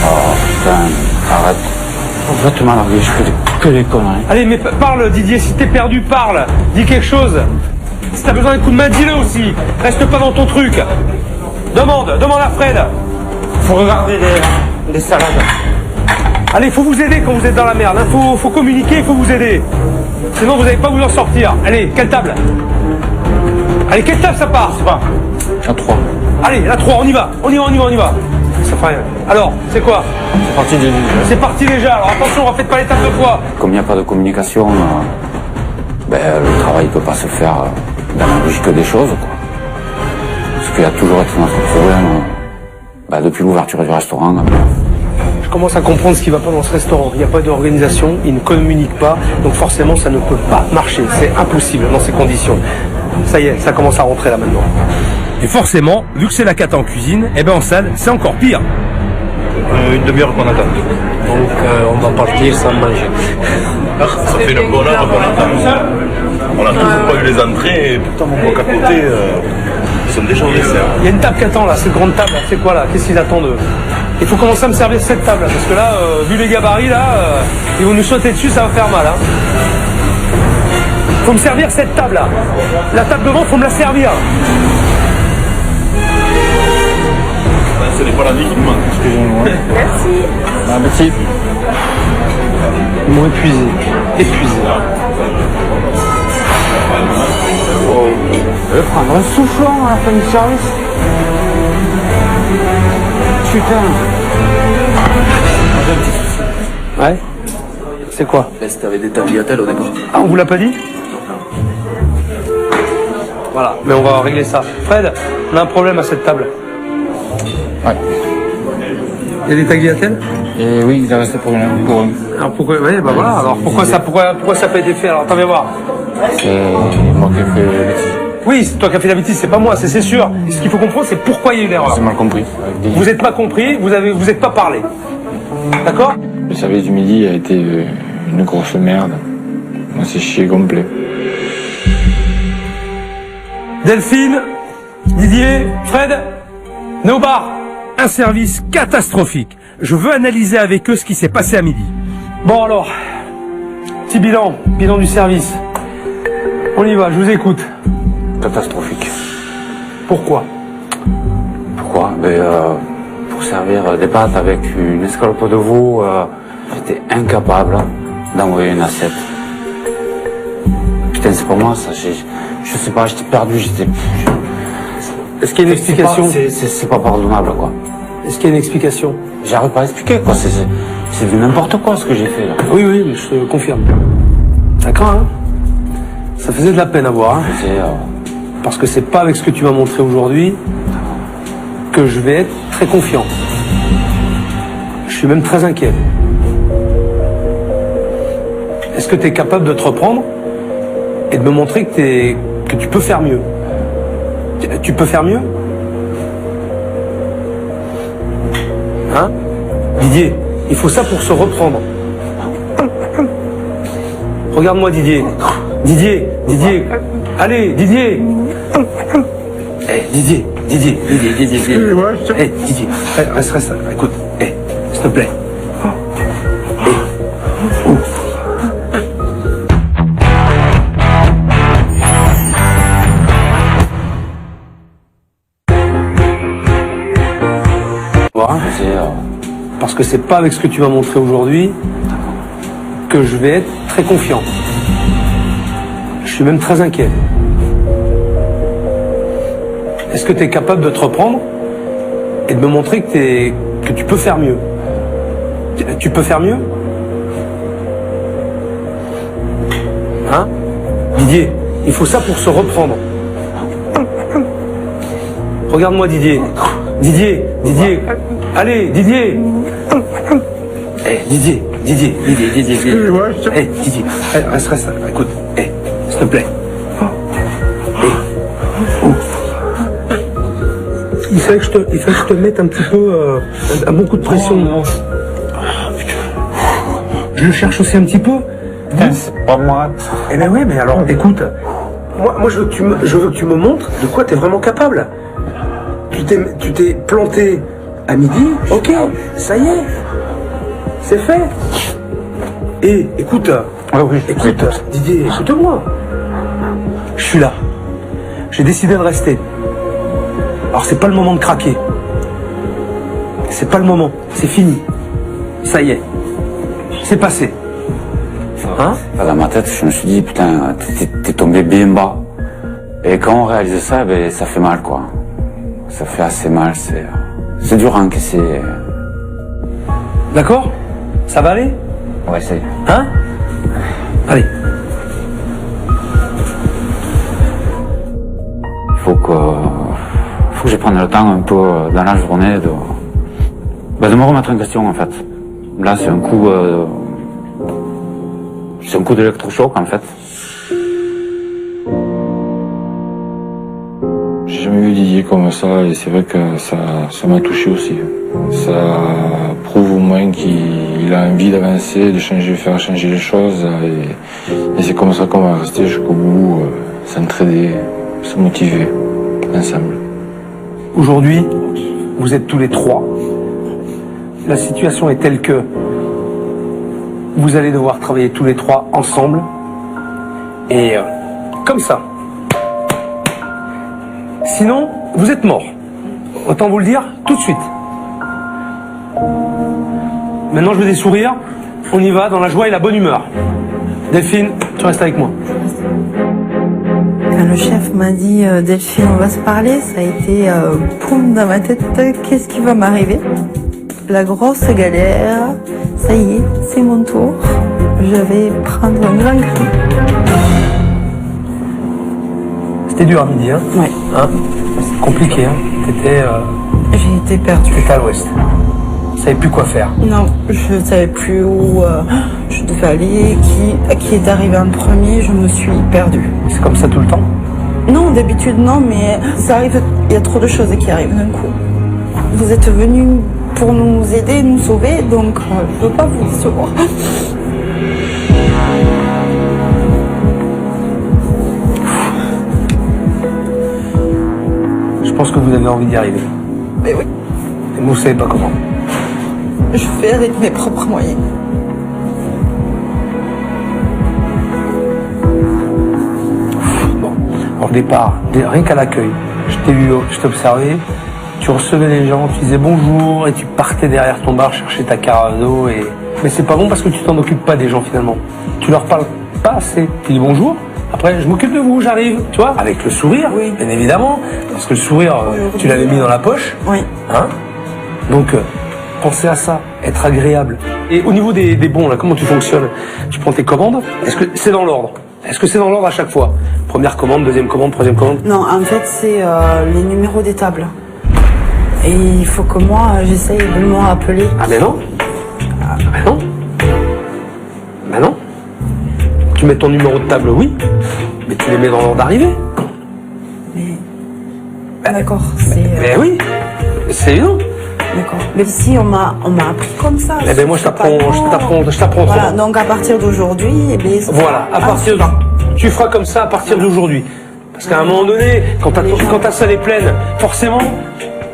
Oh putain, arrête. Complètement largué, je fais que des conneries. Allez, mais parle Didier, si t'es perdu, parle. Dis quelque chose. Si t'as besoin d'un coup de main, dis-le aussi. Reste pas dans ton truc. Demande à Fred. Faut regarder les salades. Allez, faut vous aider quand vous êtes dans la merde. Hein. Faut communiquer, faut vous aider. Sinon, vous n'allez pas vous en sortir. Allez, quelle table? Allez, quelle table ça part? C'est pas. À 3. Allez, la 3, on y va. Ça fait rien. Alors, c'est quoi? C'est parti déjà. C'est parti déjà. Alors attention, refaites pas les tables de fois. Comme il n'y a pas de communication, le travail ne peut pas se faire dans la logique des choses, quoi. Parce qu'il y a toujours été notre problème depuis l'ouverture du restaurant. Je commence à comprendre ce qui ne va pas dans ce restaurant. Il n'y a pas d'organisation, ils ne communiquent pas, donc forcément ça ne peut pas marcher. C'est impossible dans ces conditions. Ça y est, ça commence à rentrer là maintenant. Et forcément, vu que c'est la cata en cuisine, en salle, c'est encore pire. Une demi-heure qu'on attend. Donc on va partir sans manger. Ça fait une bonne heure qu'on attend. On n'a toujours pas eu les entrées et pourtant mon bloc à côté, ils sont déjà au dessert. Il y a une table qui attend là, cette grande table, c'est quoi là? Qu'est-ce qu'ils attendent eux? Il faut commencer à me servir cette table là, parce que là, vu les gabarits là, ils vont nous sauter dessus, ça va faire mal. Hein. Faut me servir cette table là. La table devant, faut me la servir. Ce n'est pas la vie qui me manque. Excusez-moi. Merci. Ah, merci. Ils m'ont épuisé. Je vais prendre un soufflon à la fin du service. Putain. Ouais. C'est quoi? C'était avec des tagliatelles au départ. Ah, on vous l'a pas dit? Voilà, mais on va régler ça. Fred, on a un problème à cette table. Ouais. Il y a des tagliatelles? Et oui, il a resté pour un. Alors pourquoi? Oui, bah voilà. Alors pourquoi ça n'a pas été fait? Alors attends, viens voir. C'est moi qui ai fait la bêtise. Oui, c'est toi qui as fait la bêtise, c'est pas moi, c'est sûr. Et ce qu'il faut comprendre, c'est pourquoi il y a eu l'erreur. C'est mal compris. Vous n'êtes pas compris, vous n'êtes pas parlé. D'accord? Le service du midi a été une grosse merde. On s'est chié complet. Delphine, Didier, Fred, Néo bar. Un service catastrophique. Je veux analyser avec eux ce qui s'est passé à midi. Bon alors, petit bilan du service. On y va, je vous écoute. Catastrophique. Pourquoi? Pour servir des pâtes avec une escalope de veau, j'étais incapable d'envoyer une assiette. Putain, c'est pas moi ça, je sais pas, j'étais perdu, Est-ce qu'il y a une explication? C'est pas pardonnable, quoi. Est-ce qu'il y a une explication? J'arrive pas à expliquer, quoi. C'est du n'importe quoi ce que j'ai fait là. Oui, oui, mais je te confirme. D'accord, hein? Ça faisait de la peine à voir, hein? Parce que c'est pas avec ce que tu m'as montré aujourd'hui que je vais être très confiant. Je suis même très inquiet. Est-ce que tu es capable de te reprendre et de me montrer que tu peux faire mieux? Tu peux faire mieux? Hein? Didier, il faut ça pour se reprendre. Regarde-moi Didier. Didier. Allez, Didier. Didier. Excusez-moi, Didier. Reste. Écoute. S'il te plaît. Parce que c'est pas avec ce que tu m'as montré aujourd'hui que je vais être très confiant. Je suis même très inquiet. Est-ce que tu es capable de te reprendre et de me montrer que tu peux faire mieux? Tu peux faire mieux? Hein? Didier, il faut ça pour se reprendre. Regarde-moi Didier. Didier. Allez, Didier. Didier. Excusez-moi, Didier. Reste. Écoute. S'il te plaît. Il fallait que je te mette un petit peu un bon coup de pression. Je le cherche aussi un petit peu. Pas moi. Eh ben ouais, mais alors, écoute. Moi je veux que tu me montres de quoi tu es vraiment capable. Tu t'es planté à midi, ok, ça y est, c'est fait. Et écoute, Didier, écoute-moi. Je suis là. J'ai décidé de rester. Alors c'est pas le moment de craquer. C'est pas le moment, c'est fini. Ça y est, c'est passé. Hein? Dans ma tête, je me suis dit, putain, t'es tombé bien bas. Et quand on réalise ça, ben, ça fait mal, quoi. Ça fait assez mal, c'est dur à encaisser. D'accord? Ça va aller? On va essayer. Hein? Allez. Faut que je prenne le temps un peu dans la journée de me remettre en question, en fait. Là, c'est un coup d'électrochoc, en fait. J'ai jamais vu Didier comme ça et c'est vrai que ça m'a touché aussi. Ça prouve au moins qu'il a envie d'avancer, de faire changer les choses et c'est comme ça qu'on va rester jusqu'au bout, s'entraider, se motiver ensemble. Aujourd'hui, vous êtes tous les trois. La situation est telle que vous allez devoir travailler tous les trois ensemble et comme ça. Sinon, vous êtes morts. Autant vous le dire tout de suite. Maintenant, je veux des sourires. On y va dans la joie et la bonne humeur. Delphine, tu restes avec moi. Quand le chef m'a dit Delphine, on va se parler, ça a été poum dans ma tête, qu'est-ce qui va m'arriver? La grosse galère, ça y est, c'est mon tour. Je vais prendre un grand cri. C'était dur à midi, hein? Ouais. Hein? C'est compliqué, hein? J'ai été perdue. T'étais à l'ouest. Tu savais plus quoi faire. Non, je savais plus où je devais aller, qui est arrivé en premier, je me suis perdue. C'est comme ça tout le temps? Non, d'habitude non, mais ça arrive, il y a trop de choses qui arrivent d'un coup. Vous êtes venus pour nous aider, nous sauver, donc je ne veux pas vous décevoir. Je pense que vous avez envie d'y arriver. Mais oui. Et vous ne savez pas comment. Je fais avec mes propres moyens. Bon, au départ, rien qu'à l'accueil, je t'ai vu, je t'ai observé, tu recevais les gens, tu disais bonjour et tu partais derrière ton bar chercher ta carado et... Mais c'est pas bon parce que tu t'en occupes pas des gens finalement. Tu leur parles pas assez. Tu dis bonjour, après je m'occupe de vous, j'arrive, tu vois, avec le sourire, oui. Bien évidemment, parce que le sourire, tu l'avais mis dans la poche. Oui. Hein? Donc, penser à ça, être agréable. Et au niveau des bons, là, comment tu fonctionnes? Tu prends tes commandes? Est-ce que c'est dans l'ordre? Est-ce que c'est dans l'ordre à chaque fois? Première commande, deuxième commande, troisième commande? Non, en fait, c'est les numéros des tables. Et il faut que moi, j'essaye de me rappeler. Ah mais non. Ah ben non. Ben non. Tu mets ton numéro de table, oui, mais tu les mets dans l'ordre d'arrivée. D'accord, c'est... Mais oui, c'est évident. D'accord. Mais ici, on m'a appris comme ça. Eh ben moi, je t'apprends. Voilà, donc à partir d'aujourd'hui, eh bien, voilà, à partir de... Tu feras comme ça à partir d'aujourd'hui. Parce qu'à un moment donné, quand ta salle est pleine, forcément,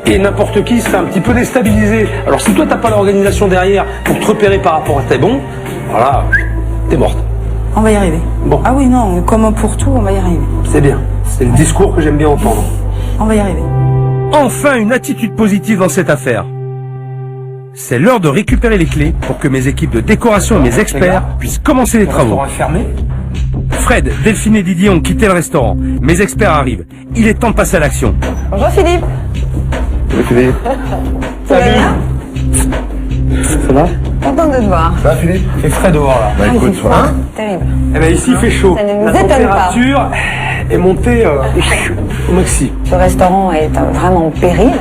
et n'importe qui sera un petit peu déstabilisé. Alors si toi, t'as pas l'organisation derrière pour te repérer par rapport à tes bons, voilà, t'es morte. On va y arriver. Bon. Ah oui, non, comme pour tout, on va y arriver. C'est bien. C'est le discours que j'aime bien entendre. On va y arriver. Enfin, une attitude positive dans cette affaire. C'est l'heure de récupérer les clés pour que mes équipes de décoration et mes experts puissent commencer les travaux. Fred, Delphine et Didier ont quitté le restaurant. Mes experts arrivent. Il est temps de passer à l'action. Bonjour Philippe. Salut Philippe. Ça va bien? Ça va? Content de te voir. Ça va Philippe? Il fait frais dehors là. Bah écoute, Hein? Terrible. Eh ben ici il fait chaud. Ça ne nous La étonne pas. température est montée au maxi. Ce restaurant est vraiment en péril.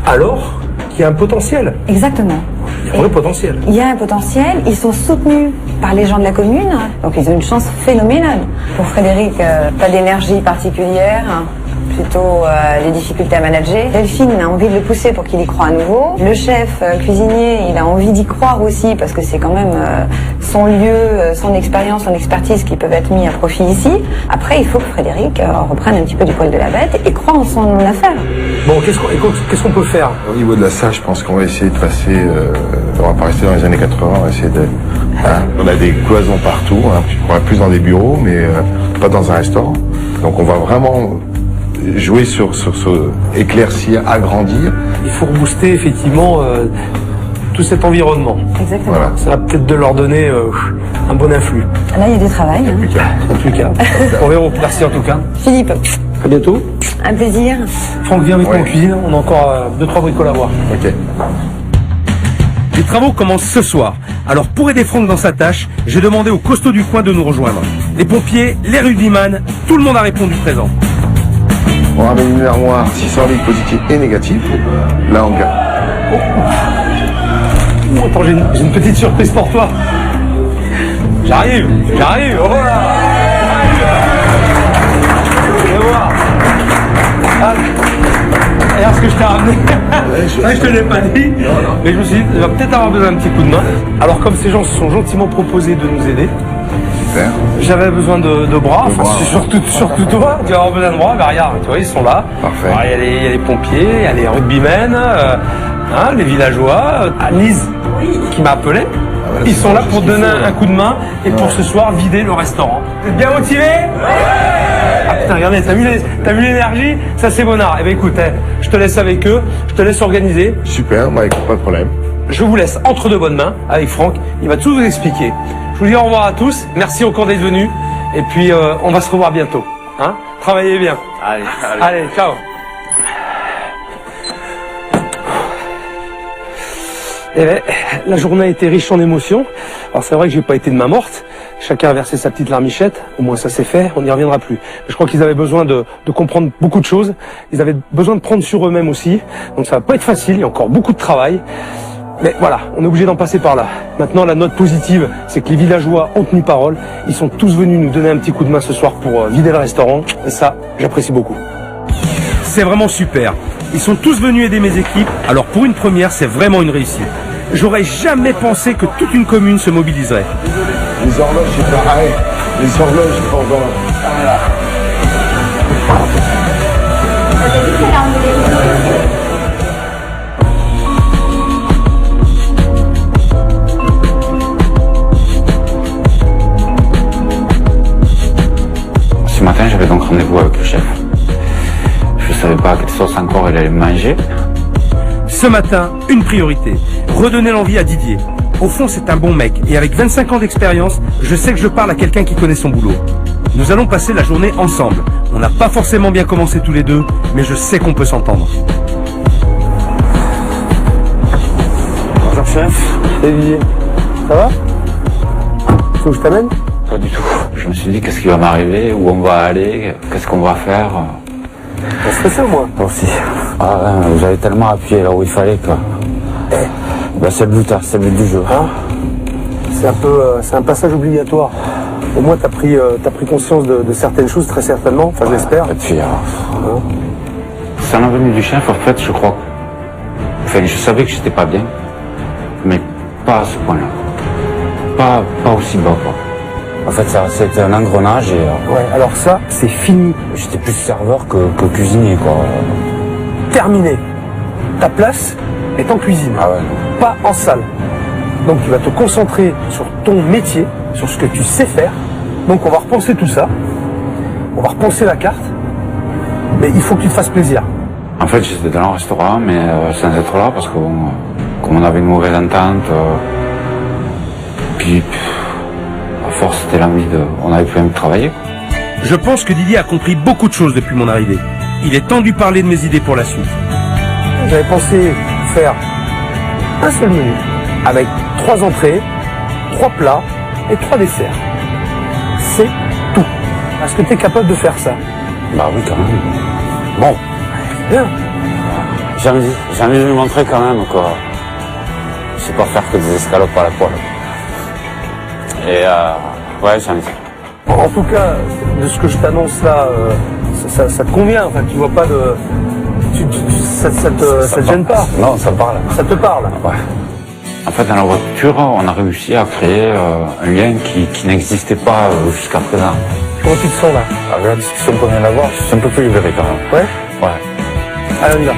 Alors qu'il y a un potentiel. Exactement. Il y a un vrai potentiel. Il y a un potentiel, ils sont soutenus par les gens de la commune, donc ils ont une chance phénoménale. Pour Frédéric, pas d'énergie particulière, plutôt les difficultés à manager. Delphine a envie de le pousser pour qu'il y croit à nouveau. Le chef cuisinier, il a envie d'y croire aussi parce que c'est quand même son lieu, son expérience, son expertise qui peuvent être mis à profit ici. Après, il faut que Frédéric reprenne un petit peu du poil de la bête et croit en son affaire. Bon, qu'est-ce qu'on peut faire? Au niveau de la salle, je pense qu'on va essayer de passer, on va pas rester dans les années 80, on va essayer de, on a des cloisons partout, on va plus dans des bureaux, mais pas dans un restaurant. Donc on va vraiment jouer sur ce éclaircir, agrandir. Il faut rebooster effectivement tout cet environnement. Exactement. Voilà. Ça va peut-être de leur donner un bon influx. Là, il y a du travail. En tout cas. On verra. Merci en tout cas. Philippe, À bientôt. un plaisir. Franck, viens avec Ouais. moi en cuisine. On a encore 2-3 bricoles à voir. Ok. Les travaux commencent ce soir. Alors pour aider Franck dans sa tâche, j'ai demandé aux costauds du coin de nous rejoindre. Les pompiers, les rugbyman, tout le monde a répondu présent. On ramène une armoire 600 litres positive et négative. Là, on garde. Oh, attends, j'ai une petite surprise pour toi. J'arrive. Oh là. Viens voir. Ah, regarde ce que je t'ai ramené. Je te l'ai pas dit. Mais je me suis dit, il va peut-être avoir besoin d'un petit coup de main. Alors comme ces gens se sont gentiment proposés de nous aider, Super. j'avais besoin de bras, enfin, bras, surtout toi, tu vas avoir besoin de bras, ben regarde, tu vois, ils sont là. Parfait. Alors, il y a les pompiers, il y a les rugbymen, les villageois, Lise qui m'a appelé. voilà, Ils c'est sont là juste pour ce qu'il donner faut, un coup de main et pour ce soir vider le restaurant. Vous êtes bien motivés? Ah putain, regardez, t'as vu l'énergie? Ça c'est bonnard. Eh ben écoute, je te laisse avec eux, je te laisse organiser. Super, bah écoute, pas de problème. Je vous laisse entre de bonnes mains avec Franck, il va tout vous expliquer. Je vous dis au revoir à tous, merci encore d'être venus, et puis on va se revoir bientôt. Hein? Travaillez bien. Allez, ciao. Eh ben, la journée a été riche en émotions. Alors c'est vrai que j'ai pas été de main morte. Chacun a versé sa petite larmichette. Au moins ça c'est fait. On n'y reviendra plus. Mais je crois qu'ils avaient besoin de comprendre beaucoup de choses. Ils avaient besoin de prendre sur eux-mêmes aussi. Donc ça va pas être facile. Il y a encore beaucoup de travail. Mais voilà, on est obligé d'en passer par là. Maintenant, la note positive, c'est que les villageois ont tenu parole. Ils sont tous venus nous donner un petit coup de main ce soir pour vider le restaurant. Et ça, j'apprécie beaucoup. C'est vraiment super. Ils sont tous venus aider mes équipes. Alors pour une première, c'est vraiment une réussite. J'aurais jamais pensé que toute une commune se mobiliserait. Les horloges, c'est pareil. Les horloges, c'est pas encore. Ce matin, j'avais donc rendez-vous avec le chef. Je savais pas quelle sauce encore il allait manger. Ce matin, une priorité. Redonner l'envie à Didier. Au fond, c'est un bon mec. Et avec 25 ans d'expérience, je sais que je parle à quelqu'un qui connaît son boulot. Nous allons passer la journée ensemble. On n'a pas forcément bien commencé tous les deux, mais je sais qu'on peut s'entendre. Bonjour chef. Salut Didier. Ça va? Tu veux que je t'amène? Pas du tout. Je me suis dit qu'est-ce qui va m'arriver, où on va aller, qu'est-ce qu'on va faire. On serait ça moi. Moi aussi. Ah, vous avez tellement appuyé là où il fallait que... Ben, c'est le but, hein, c'est le but du jeu. Hein? C'est un passage obligatoire. Au moins t'as pris conscience de certaines choses très certainement, enfin j'espère. Et puis, c'est un venu du chef en fait, je crois. Enfin, je savais que j'étais pas bien, mais pas à ce point-là. Pas aussi bas quoi. En fait, ça c'était un engrenage et... Ouais, alors ça, c'est fini. J'étais plus serveur que cuisinier quoi. Terminé. Ta place est en cuisine, Ah ouais. pas en salle. Donc tu vas te concentrer sur ton métier, sur ce que tu sais faire. Donc on va repenser tout ça. On va repenser la carte. Mais il faut que tu te fasses plaisir. En fait, j'étais dans un restaurant, mais sans être là, parce que bon, comme on avait une mauvaise entente, puis à force c'était l'envie on avait plus envie de travailler. Je pense que Didier a compris beaucoup de choses depuis mon arrivée. Il est temps de lui parler de mes idées pour la suite. J'avais pensé faire un seul menu avec 3 entrées, 3 plats et 3 desserts. C'est tout. Est-ce que tu es capable de faire ça? Bah oui, quand même. Bon, Bien. j'ai envie de lui montrer quand même quoi. Je sais pas faire que des escalopes à la poêle. Et ouais, j'ai envie. En tout cas, de ce que je t'annonce là, ça te convient. Enfin, tu vois pas de... ça te gêne pas? Non, ça parle. Ça te parle? Ouais. En fait, dans la voiture, on a réussi à créer un lien qui n'existait pas jusqu'à présent. Comment tu te sens là? Avec la discussion qu'on vient d'avoir, je suis un peu plus libéré quand même. Ouais? Ouais. Allez, on y va.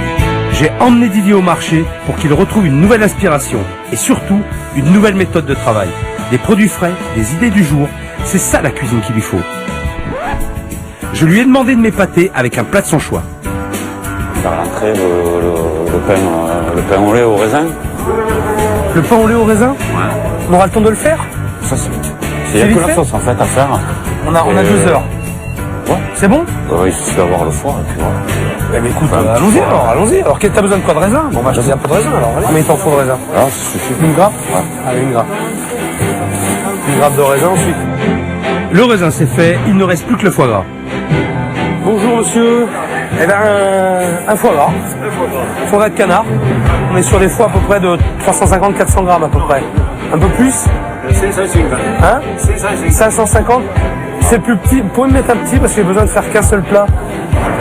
J'ai emmené Didier au marché pour qu'il retrouve une nouvelle inspiration et surtout une nouvelle méthode de travail. Des produits frais, des idées du jour, c'est ça la cuisine qu'il lui faut. Je lui ai demandé de m'épater avec un plat de son choix. Faire l'entrée, le pain au lait au raisin. Le pain au lait au raisin? Ouais. On aura le temps de le faire? Ça, il y a que la sauce en fait à faire. On a 2 heures. Ouais. C'est bon? Il suffit d'avoir le foie et puis voilà. Eh ben écoute, allons-y alors, allons-y. Alors, t'as besoin de quoi de raisin? Bon, bah, choisis un peu de raisin alors. Combien il t'en faut de raisin? Alors, ça suffit. Une grappe? Ouais. Allez, une grappe. Une grappe de raisin ensuite. Le raisin c'est fait, il ne reste plus que le foie gras. Bonjour monsieur. Eh ben, un foie gras. Foie gras de canard. On est sur des foies à peu près de 350-400 grammes à peu près. Un peu plus? 550. Hein? 550? C'est plus petit. Vous pouvez me mettre un petit parce que j'ai besoin de faire qu'un seul plat.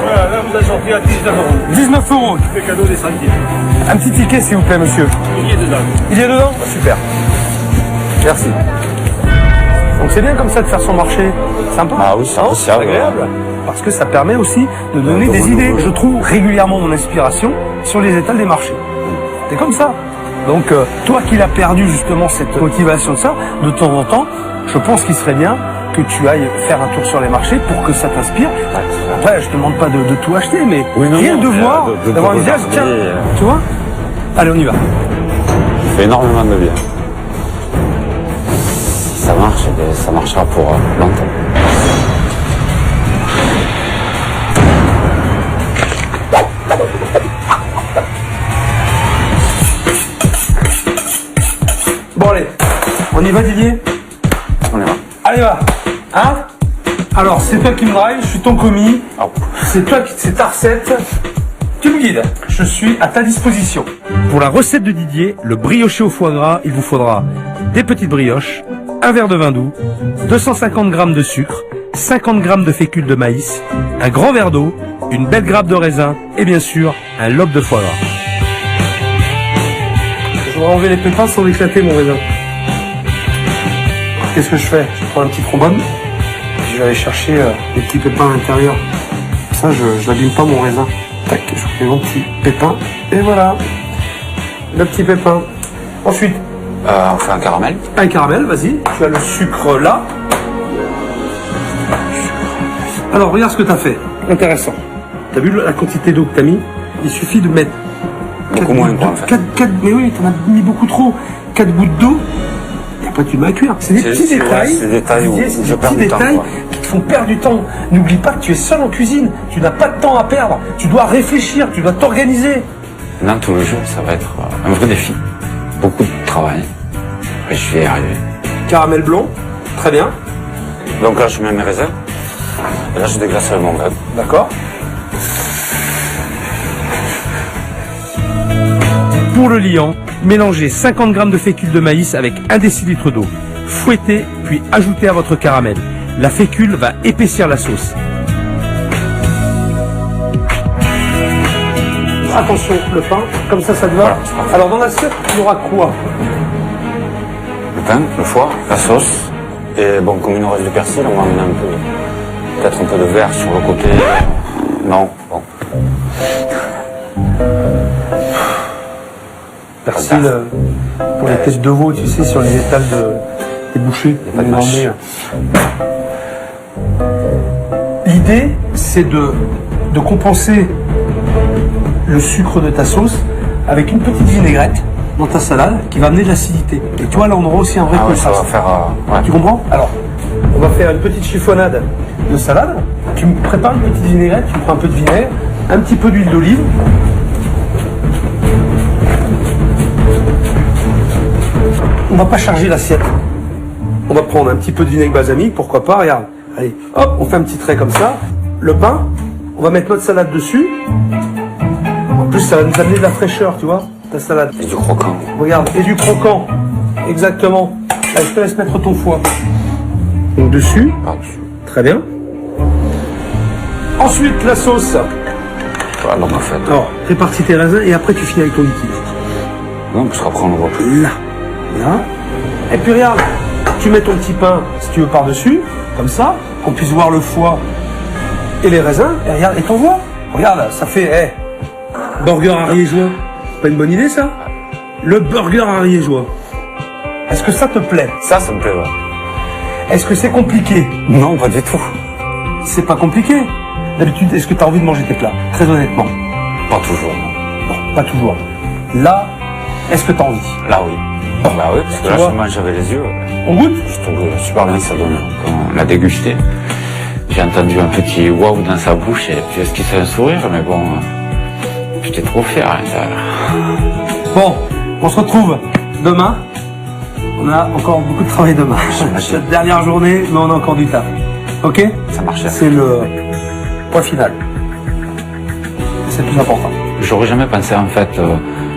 Voilà, là vous avez sorti à 19 euros. 19 euros. C'est cadeau des centimes. Un petit ticket s'il vous plaît monsieur. Il y est dedans. Il est dedans? Super. Merci. Donc c'est bien comme ça de faire son marché. Sympa. Ah oui, c'est appréciable. agréable. Parce que ça permet aussi de donner des idées. Je trouve régulièrement mon inspiration sur les étals des marchés. C'est comme ça. Donc toi qui l'as perdu justement cette motivation de ça, de temps en temps, je pense qu'il serait bien que tu ailles faire un tour sur les marchés pour que ça t'inspire. Après, je te demande pas de tout acheter, mais oui, non, rien de voir, d'avoir une idée, tiens, tu vois. Allez, on y va. Ça fait énormément de bien. Si ça marche, ça marchera pour longtemps. Bon allez, on y va Didier? On y va. Allez va. Hein? Alors c'est toi qui me drive, je suis ton commis. C'est ta recette. Tu me guides. Je suis à ta disposition. Pour la recette de Didier, le brioché au foie gras, il vous faudra des petites brioches, un verre de vin doux, 250 g de sucre, 50 g de fécule de maïs, un grand verre d'eau, une belle grappe de raisin et bien sûr un lobe de foie gras. Je vais enlever les pépins sans éclater mon raisin. Qu'est-ce que je fais? Je prends un petit trombone, puis je vais aller chercher les petits pépins à l'intérieur. Ça, je n'abîme pas mon raisin. Tac, je mets mon petit pépin, et voilà. Le petit pépin. Ensuite, on fait un caramel. Un caramel, vas-y. Tu as le sucre là. Alors, regarde ce que tu as fait. Intéressant. Tu as vu la quantité d'eau que tu as mis? Il suffit de mettre... Beaucoup moins, en fait. Mais oui, tu en as mis beaucoup trop. 4 gouttes d'eau. Et après, tu mets à cuire. C'est des petits détails. C'est des détails où C'est je des perds petits du temps. détails qui te font perdre du temps. N'oublie pas que tu es seul en cuisine. Tu n'as pas de temps à perdre. Tu dois réfléchir. Tu dois t'organiser. Maintenant, tous les jours, ça va être un vrai défi. beaucoup de travail. Et je vais y arriver. Caramel blond, très bien. Donc là, je mets mes raisins. Et là, je déglace le mangue. D'accord. Pour le liant, mélangez 50 g de fécule de maïs avec 1 décilitre d'eau. Fouettez, puis ajoutez à votre caramel. La fécule va épaissir la sauce. Attention, le pain, comme ça te va. Voilà. Alors dans l'assiette, il y aura quoi? Le pain, le foie, la sauce. Et bon, comme il nous reste du persil, on va amener un peu, peut-être un peu de verre sur le côté. Non, bon. Persil pour les têtes de veau, tu sais, sur les étals des bouchers. Pas de mâche. L'idée, c'est de compenser le sucre de ta sauce avec une petite vinaigrette dans ta salade qui va amener de l'acidité. Et tu vois, là, on aura aussi un vrai Ah ouais, ça va contraste. faire... ouais. Tu comprends? Alors, on va faire une petite chiffonnade de salade. Tu me prépares une petite vinaigrette, tu prends un peu de vinaigre, un petit peu d'huile d'olive. On va pas charger l'assiette. On va prendre un petit peu de vinaigre balsamique, pourquoi pas, regarde. Allez, hop, on fait un petit trait comme ça. Le pain, on va mettre notre salade dessus. En plus, ça va nous amener de la fraîcheur, tu vois, ta salade. Et du croquant. Regarde, et du croquant. Exactement. Allez, je te laisse mettre ton foie. Donc dessus. Par-dessus. Très bien. Ensuite, la sauce. Voilà, donc en fait. Alors, répartis tes raisins et après tu finis avec ton liquide. Non, parce qu'après on le voit plus. Là. Là. Et puis regarde, tu mets ton petit pain, si tu veux, par-dessus, comme ça, qu'on puisse voir le foie et les raisins. Et regarde, et t'en vois. Regarde, ça fait, burger ariégeois. C'est pas une bonne idée, ça? Le burger ariégeois. Est-ce que ça te plaît? Ça me plaît, ouais. Est-ce que c'est compliqué? Non, pas du tout. C'est pas compliqué. D'habitude, est-ce que tu as envie de manger tes plats? Très honnêtement. Pas toujours, non. Bon, pas toujours. Là, est-ce que tu as envie? Là, oui. Bah oui, parce que Tu là, vois, je mange avec les yeux. On goûte? Je trouve super bien, ça donne. Quand on l'a dégusté, j'ai entendu un petit waouh dans sa bouche et puis est-ce qu'il fait un sourire, mais bon, j'étais trop fier à l'intérieur. Bon, on se retrouve demain. On a encore beaucoup de travail demain. C'est la dernière journée, mais on a encore du taf. Ok? Ça marche. C'est le point final. C'est le plus important. J'aurais jamais pensé en fait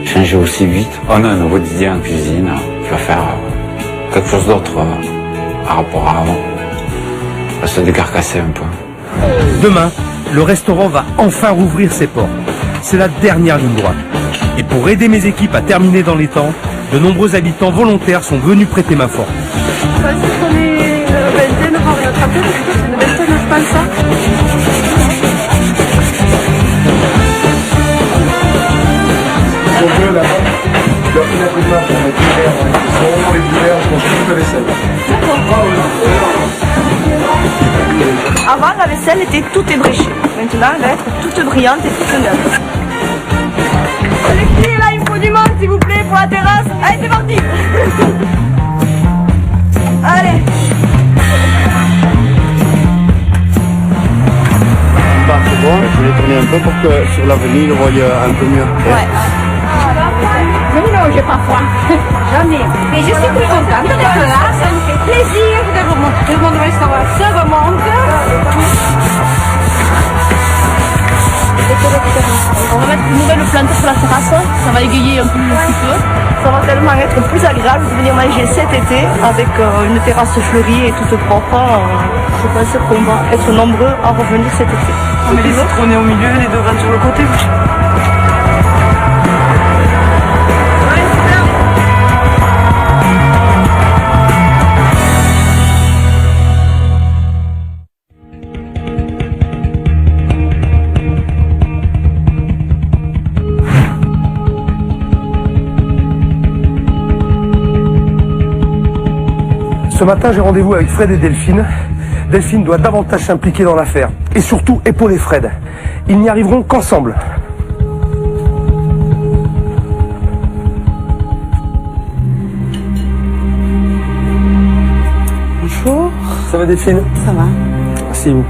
changer aussi vite. On a un nouveau Didier en cuisine qui va faire quelque chose d'autre par rapport à avant. On va se décarcasser un peu. Demain, le restaurant va enfin rouvrir ses portes. C'est la dernière ligne droite. Et pour aider mes équipes à terminer dans les temps, de nombreux habitants volontaires sont venus prêter main forte. On est une vingtaine, voire une trentaine, une vingtaine, je pense. Donc là-bas, il a pris la coup de main pour mettre les verres dans les cuissons, les boulettes, pour manger toute la vaisselle. Avant, la vaisselle était toute ébréchée. Maintenant, elle va être toute brillante et toute neuve. Les filles, là, il me faut du monde, s'il vous plaît, pour la terrasse. Allez, c'est parti. Allez. C'est bon, je voulais tourner un peu pour que sur l'avenir, il voie un peu mieux. Ouais. Non, j'ai pas froid. J'en ai. Mais je suis très contente d'être là. Ça me fait plaisir de vous montrer. Mon restaurant se remonte. On va mettre une nouvelle plante sur la terrasse. Ça va égayer un petit peu. Ça va tellement être plus agréable de venir manger cet été avec une terrasse fleurie et toute propre. Je pense qu'on va être nombreux à revenir cet été. On met les citronnés au milieu, les deux graines sur le côté. Ce matin, j'ai rendez-vous avec Fred et Delphine. Delphine doit davantage s'impliquer dans l'affaire. Et surtout, épauler Fred. Ils n'y arriveront qu'ensemble. Bonjour. Ça va, Delphine? Ça va. Asseyez-vous.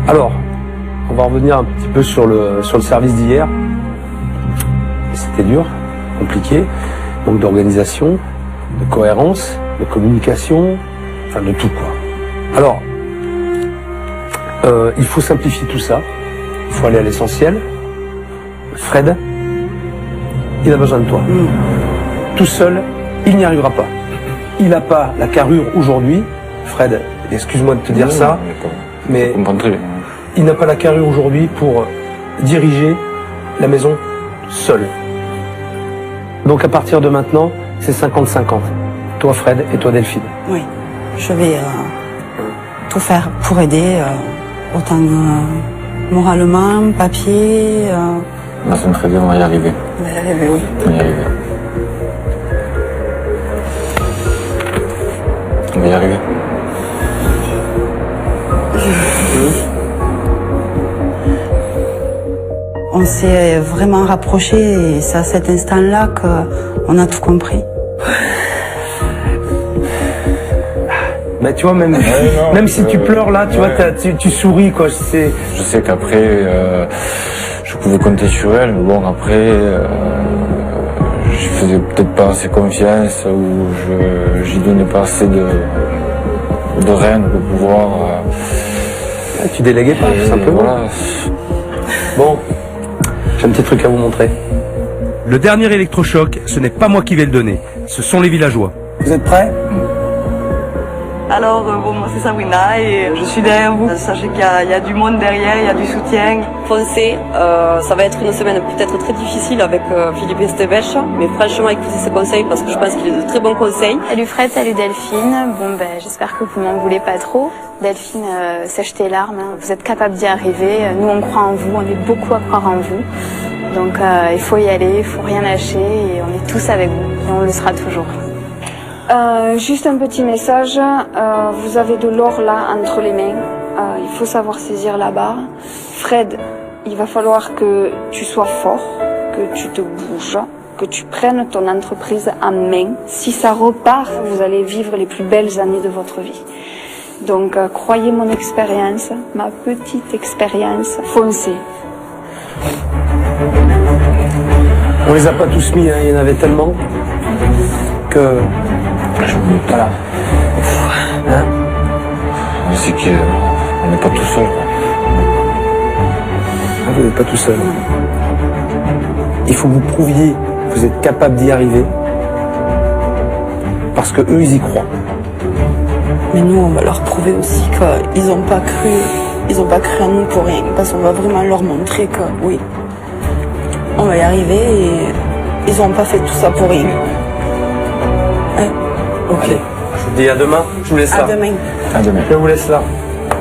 Alors, on va revenir un petit peu sur le service d'hier. été dur, compliqué, manque d'organisation, de cohérence, de communication, enfin de tout quoi. Alors, il faut simplifier tout ça, il faut aller à l'essentiel. Fred, il a besoin de toi. Tout seul, il n'y arrivera pas. Il n'a pas la carrure aujourd'hui, Fred, excuse-moi de te dire ça, mais il n'a pas la carrure aujourd'hui pour diriger la maison seul. Donc à partir de maintenant, c'est 50-50. Toi Fred et toi Delphine. Oui, je vais tout faire pour aider, autant moralement, papier. La semaine très bien, on va y arriver. On va y arriver, oui. On va y arriver. On va y arriver. On s'est vraiment rapprochés et c'est à cet instant-là qu'on a tout compris. Bah tu vois, même si tu pleures là, tu vois, tu souris quoi. Je sais qu'après, je pouvais compter sur elle, mais bon après, je faisais peut-être pas assez confiance ou j'y donnais pas assez de rênes pour pouvoir. Tu déléguais pas, tout simplement. Voilà. Bon, j'ai un petit truc à vous montrer. Le dernier électrochoc, ce n'est pas moi qui vais le donner, ce sont les villageois. Vous êtes prêts ? Alors, bon, moi c'est Sabrina et je suis derrière vous. Sachez qu'il y a du monde derrière, il y a du soutien. Foncez, ça va être une semaine peut-être très difficile avec Philippe Estevech, mais franchement écoutez ses conseils parce que je pense qu'il a de très bons conseils. Salut Fred, salut Delphine. Bon ben j'espère que vous m'en voulez pas trop. Delphine, sèche tes larmes, hein. Vous êtes capable d'y arriver. Nous on croit en vous, on est beaucoup à croire en vous. Donc il faut y aller, il faut rien lâcher et on est tous avec vous et on le sera toujours. Juste un petit message, vous avez de l'or là entre les mains, il faut savoir saisir la barre. Fred, il va falloir que tu sois fort, que tu te bouges, que tu prennes ton entreprise en main. Si ça repart, vous allez vivre les plus belles années de votre vie. Donc croyez mon expérience, ma petite expérience, foncez. On les a pas tous mis, hein. Il y en avait tellement que... Voilà. Hein? C'est qu'on n'est pas tout seul. Vous n'êtes pas tout seul. Il faut que vous prouviez que vous êtes capable d'y arriver. Parce que eux, ils y croient. Mais nous, on va leur prouver aussi qu'ils n'ont pas cru en nous pour rien. Parce qu'on va vraiment leur montrer que oui, on va y arriver et ils n'ont pas fait tout ça pour rien. Hein? Ok. Allez, je vous dis à demain, je vous laisse là. À demain. À demain. Je vous laisse là.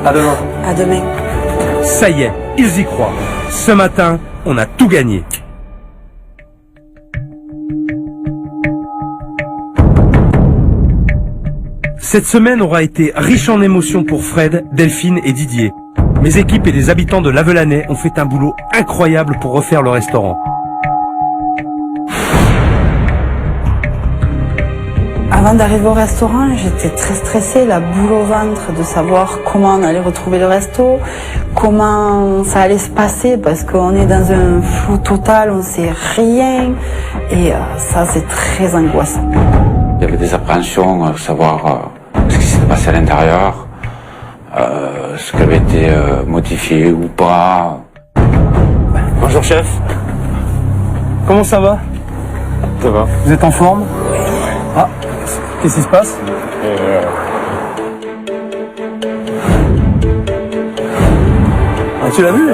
À demain. À demain. Ça y est, ils y croient. Ce matin, on a tout gagné. Cette semaine aura été riche en émotions pour Fred, Delphine et Didier. Mes équipes et les habitants de Lavelanet ont fait un boulot incroyable pour refaire le restaurant. Avant d'arriver au restaurant, j'étais très stressée, la boule au ventre de savoir comment on allait retrouver le resto, comment ça allait se passer parce qu'on est dans un flou total, on ne sait rien et ça c'est très angoissant. Il y avait des appréhensions, savoir ce qui s'était passé à l'intérieur, ce qui avait été modifié ou pas. Bonjour chef. Comment ça va? Ça va. Vous êtes en forme? Ah, qu'est-ce qui se passe? Ah, tu l'as vu?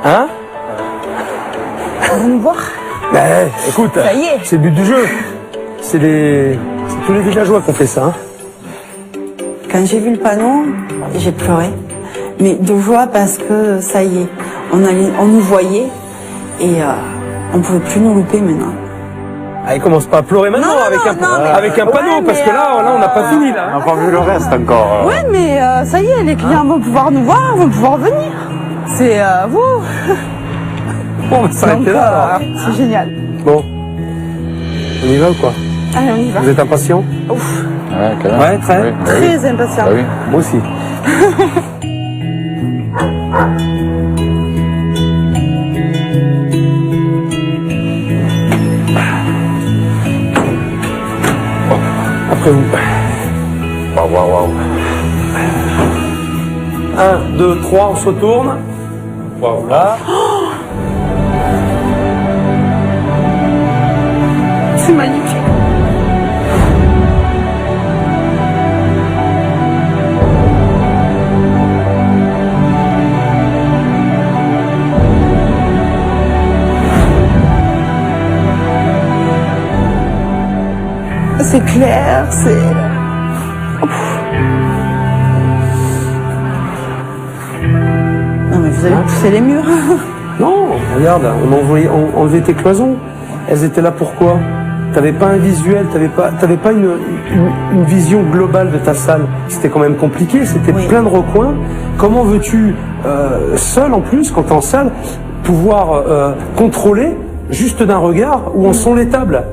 Hein? Vous me voir? Écoute, ça y est. C'est le but du jeu. C'est tous les villageois qui ont fait ça. Hein. Quand j'ai vu le panneau, j'ai pleuré. Mais de joie parce que ça y est, on nous voyait et on ne pouvait plus nous louper maintenant. Ah, il commence pas à pleurer maintenant avec un panneau, parce que là on n'a pas fini là. On n'a pas vu le reste encore. Ouais, mais ça y est, les clients vont pouvoir nous voir, vont pouvoir venir. C'est vous. Bon, on va s'arrêter là alors. C'est génial. Bon, on y va ou quoi? Allez, on y va. Vous êtes impatient? Ouf. Ouais, quand même. Ouais, très. Oui. Très impatient. Ah oui. Moi aussi. Après vous. Waouh, waouh, waouh. 1, 2, 3, on se retourne. Waouh, là. C'est magnifique. C'est clair, c'est... Non mais vous avez poussé les murs. Non, regarde, on enlevait tes cloisons. Elles étaient là pourquoi? T'avais pas un visuel, t'avais pas une vision globale de ta salle. C'était quand même compliqué, c'était plein de recoins. Comment veux-tu, seul en plus, quand t'es en salle, pouvoir contrôler juste d'un regard où en sont les tables?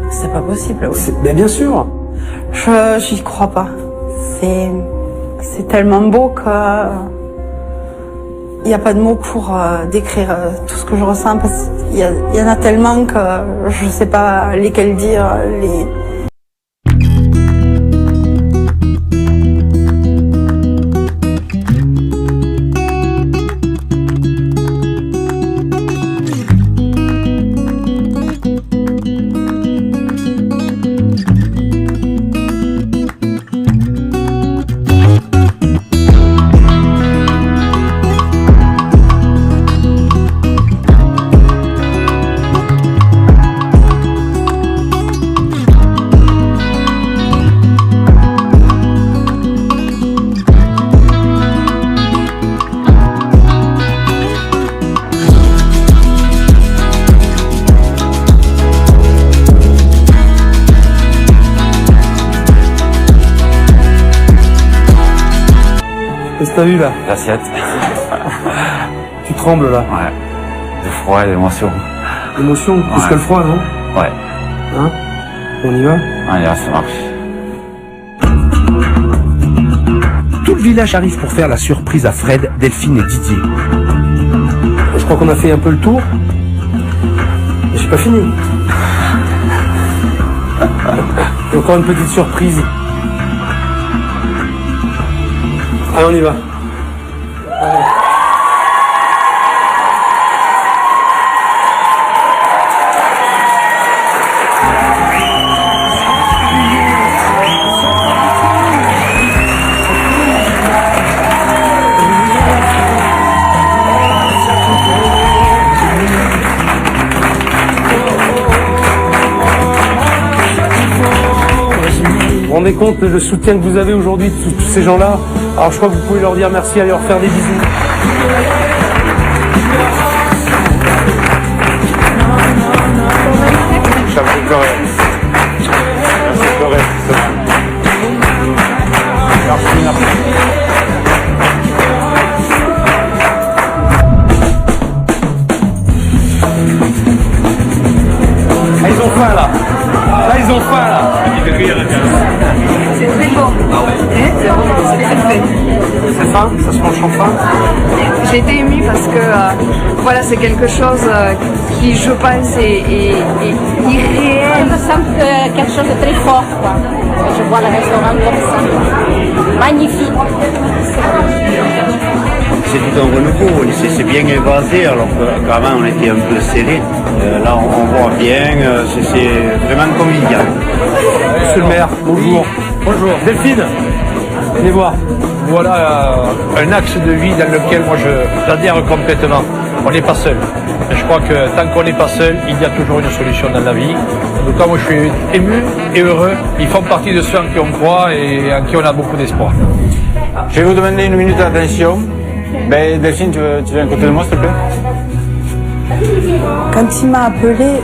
C'est pas possible. Oui. Ben bien sûr. J'y crois pas. C'est tellement beau que il n'y a pas de mots pour décrire tout ce que je ressens parce qu'il y en a tellement que je sais pas lesquels dire. Qu'est-ce que t'as vu là? L'assiette. Tu trembles là? Ouais. De froid et d'émotion. L'émotion, plus que le froid, non? Ouais. Hein? On y va? Allez, ça marche. Tout le village arrive pour faire la surprise à Fred, Delphine et Didier. Je crois qu'on a fait un peu le tour. Mais j'ai pas fini. Il y a encore une petite surprise. Allez, on y va. Allez. Vous vous rendez compte le soutien que vous avez aujourd'hui de tous ces gens-là? Alors je crois que vous pouvez leur dire merci, aller leur faire des bisous. Ça me fait pleurer. Ça me fait pleurer. Merci, merci. Ah, ils ont faim là. Là ils ont faim là. C'est très bon. C'est parfait. C'est faim? Ça se mange sans faim? J'ai été émue parce que voilà, c'est quelque chose qui, je pense, est irréel. Je sens quelque chose de très fort, quoi. Je vois le restaurant comme ça. Magnifique. C'est tout un renouveau, c'est bien évasé alors qu'avant on était un peu serré. Là on voit bien, c'est vraiment convivial. Monsieur le maire, bonjour. Bonjour. Delphine, venez voir. Voilà un axe de vie dans lequel moi j'adhère complètement. On n'est pas seul. Et je crois que tant qu'on n'est pas seul, il y a toujours une solution dans la vie. Donc moi je suis ému et heureux. Ils font partie de ceux en qui on croit et en qui on a beaucoup d'espoir. Je vais vous demander une minute d'attention. Ben, Delphine, tu viens à côté de moi, s'il te plaît? Quand il m'a appelé,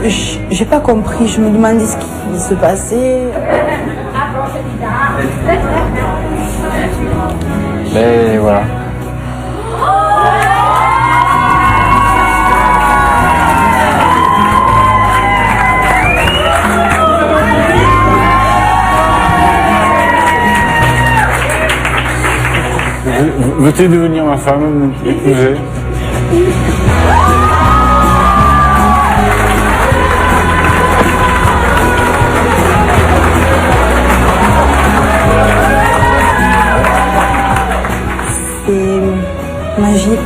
j'ai pas compris. Je me demandais ce qui se passait. Ben voilà. Veux-tu devenir ma femme, m'épouser? magique.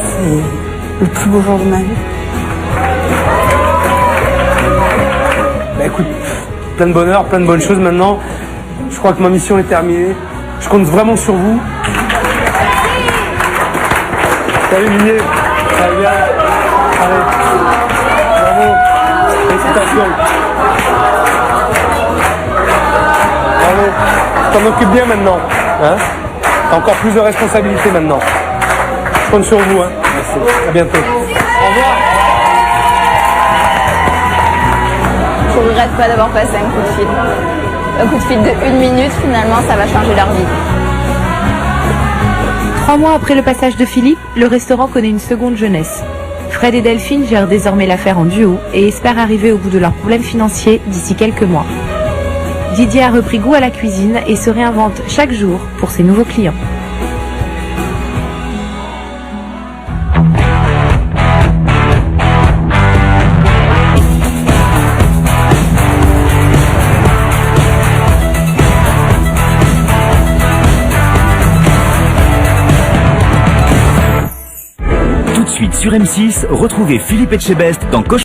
C'est le plus beau jour de ma vie. Bah écoute, plein de bonheur, plein de bonnes choses maintenant. Je crois que ma mission est terminée. Je compte vraiment sur vous. Salut Minier, ça va bien? Allez, bravo, félicitations. Bravo, tu t'en occupes bien maintenant, hein? T'as encore plus de responsabilités maintenant. Je compte sur vous, hein? Merci, à bientôt. Au revoir. Je regrette pas d'avoir passé un coup de fil. Un coup de fil de 1 minute, finalement, ça va changer leur vie. 3 mois après le passage de Philippe, le restaurant connaît une seconde jeunesse. Fred et Delphine gèrent désormais l'affaire en duo et espèrent arriver au bout de leurs problèmes financiers d'ici quelques mois. Didier a repris goût à la cuisine et se réinvente chaque jour pour ses nouveaux clients. Tout de suite sur M6, retrouvez Philippe Etchebest dans Coche.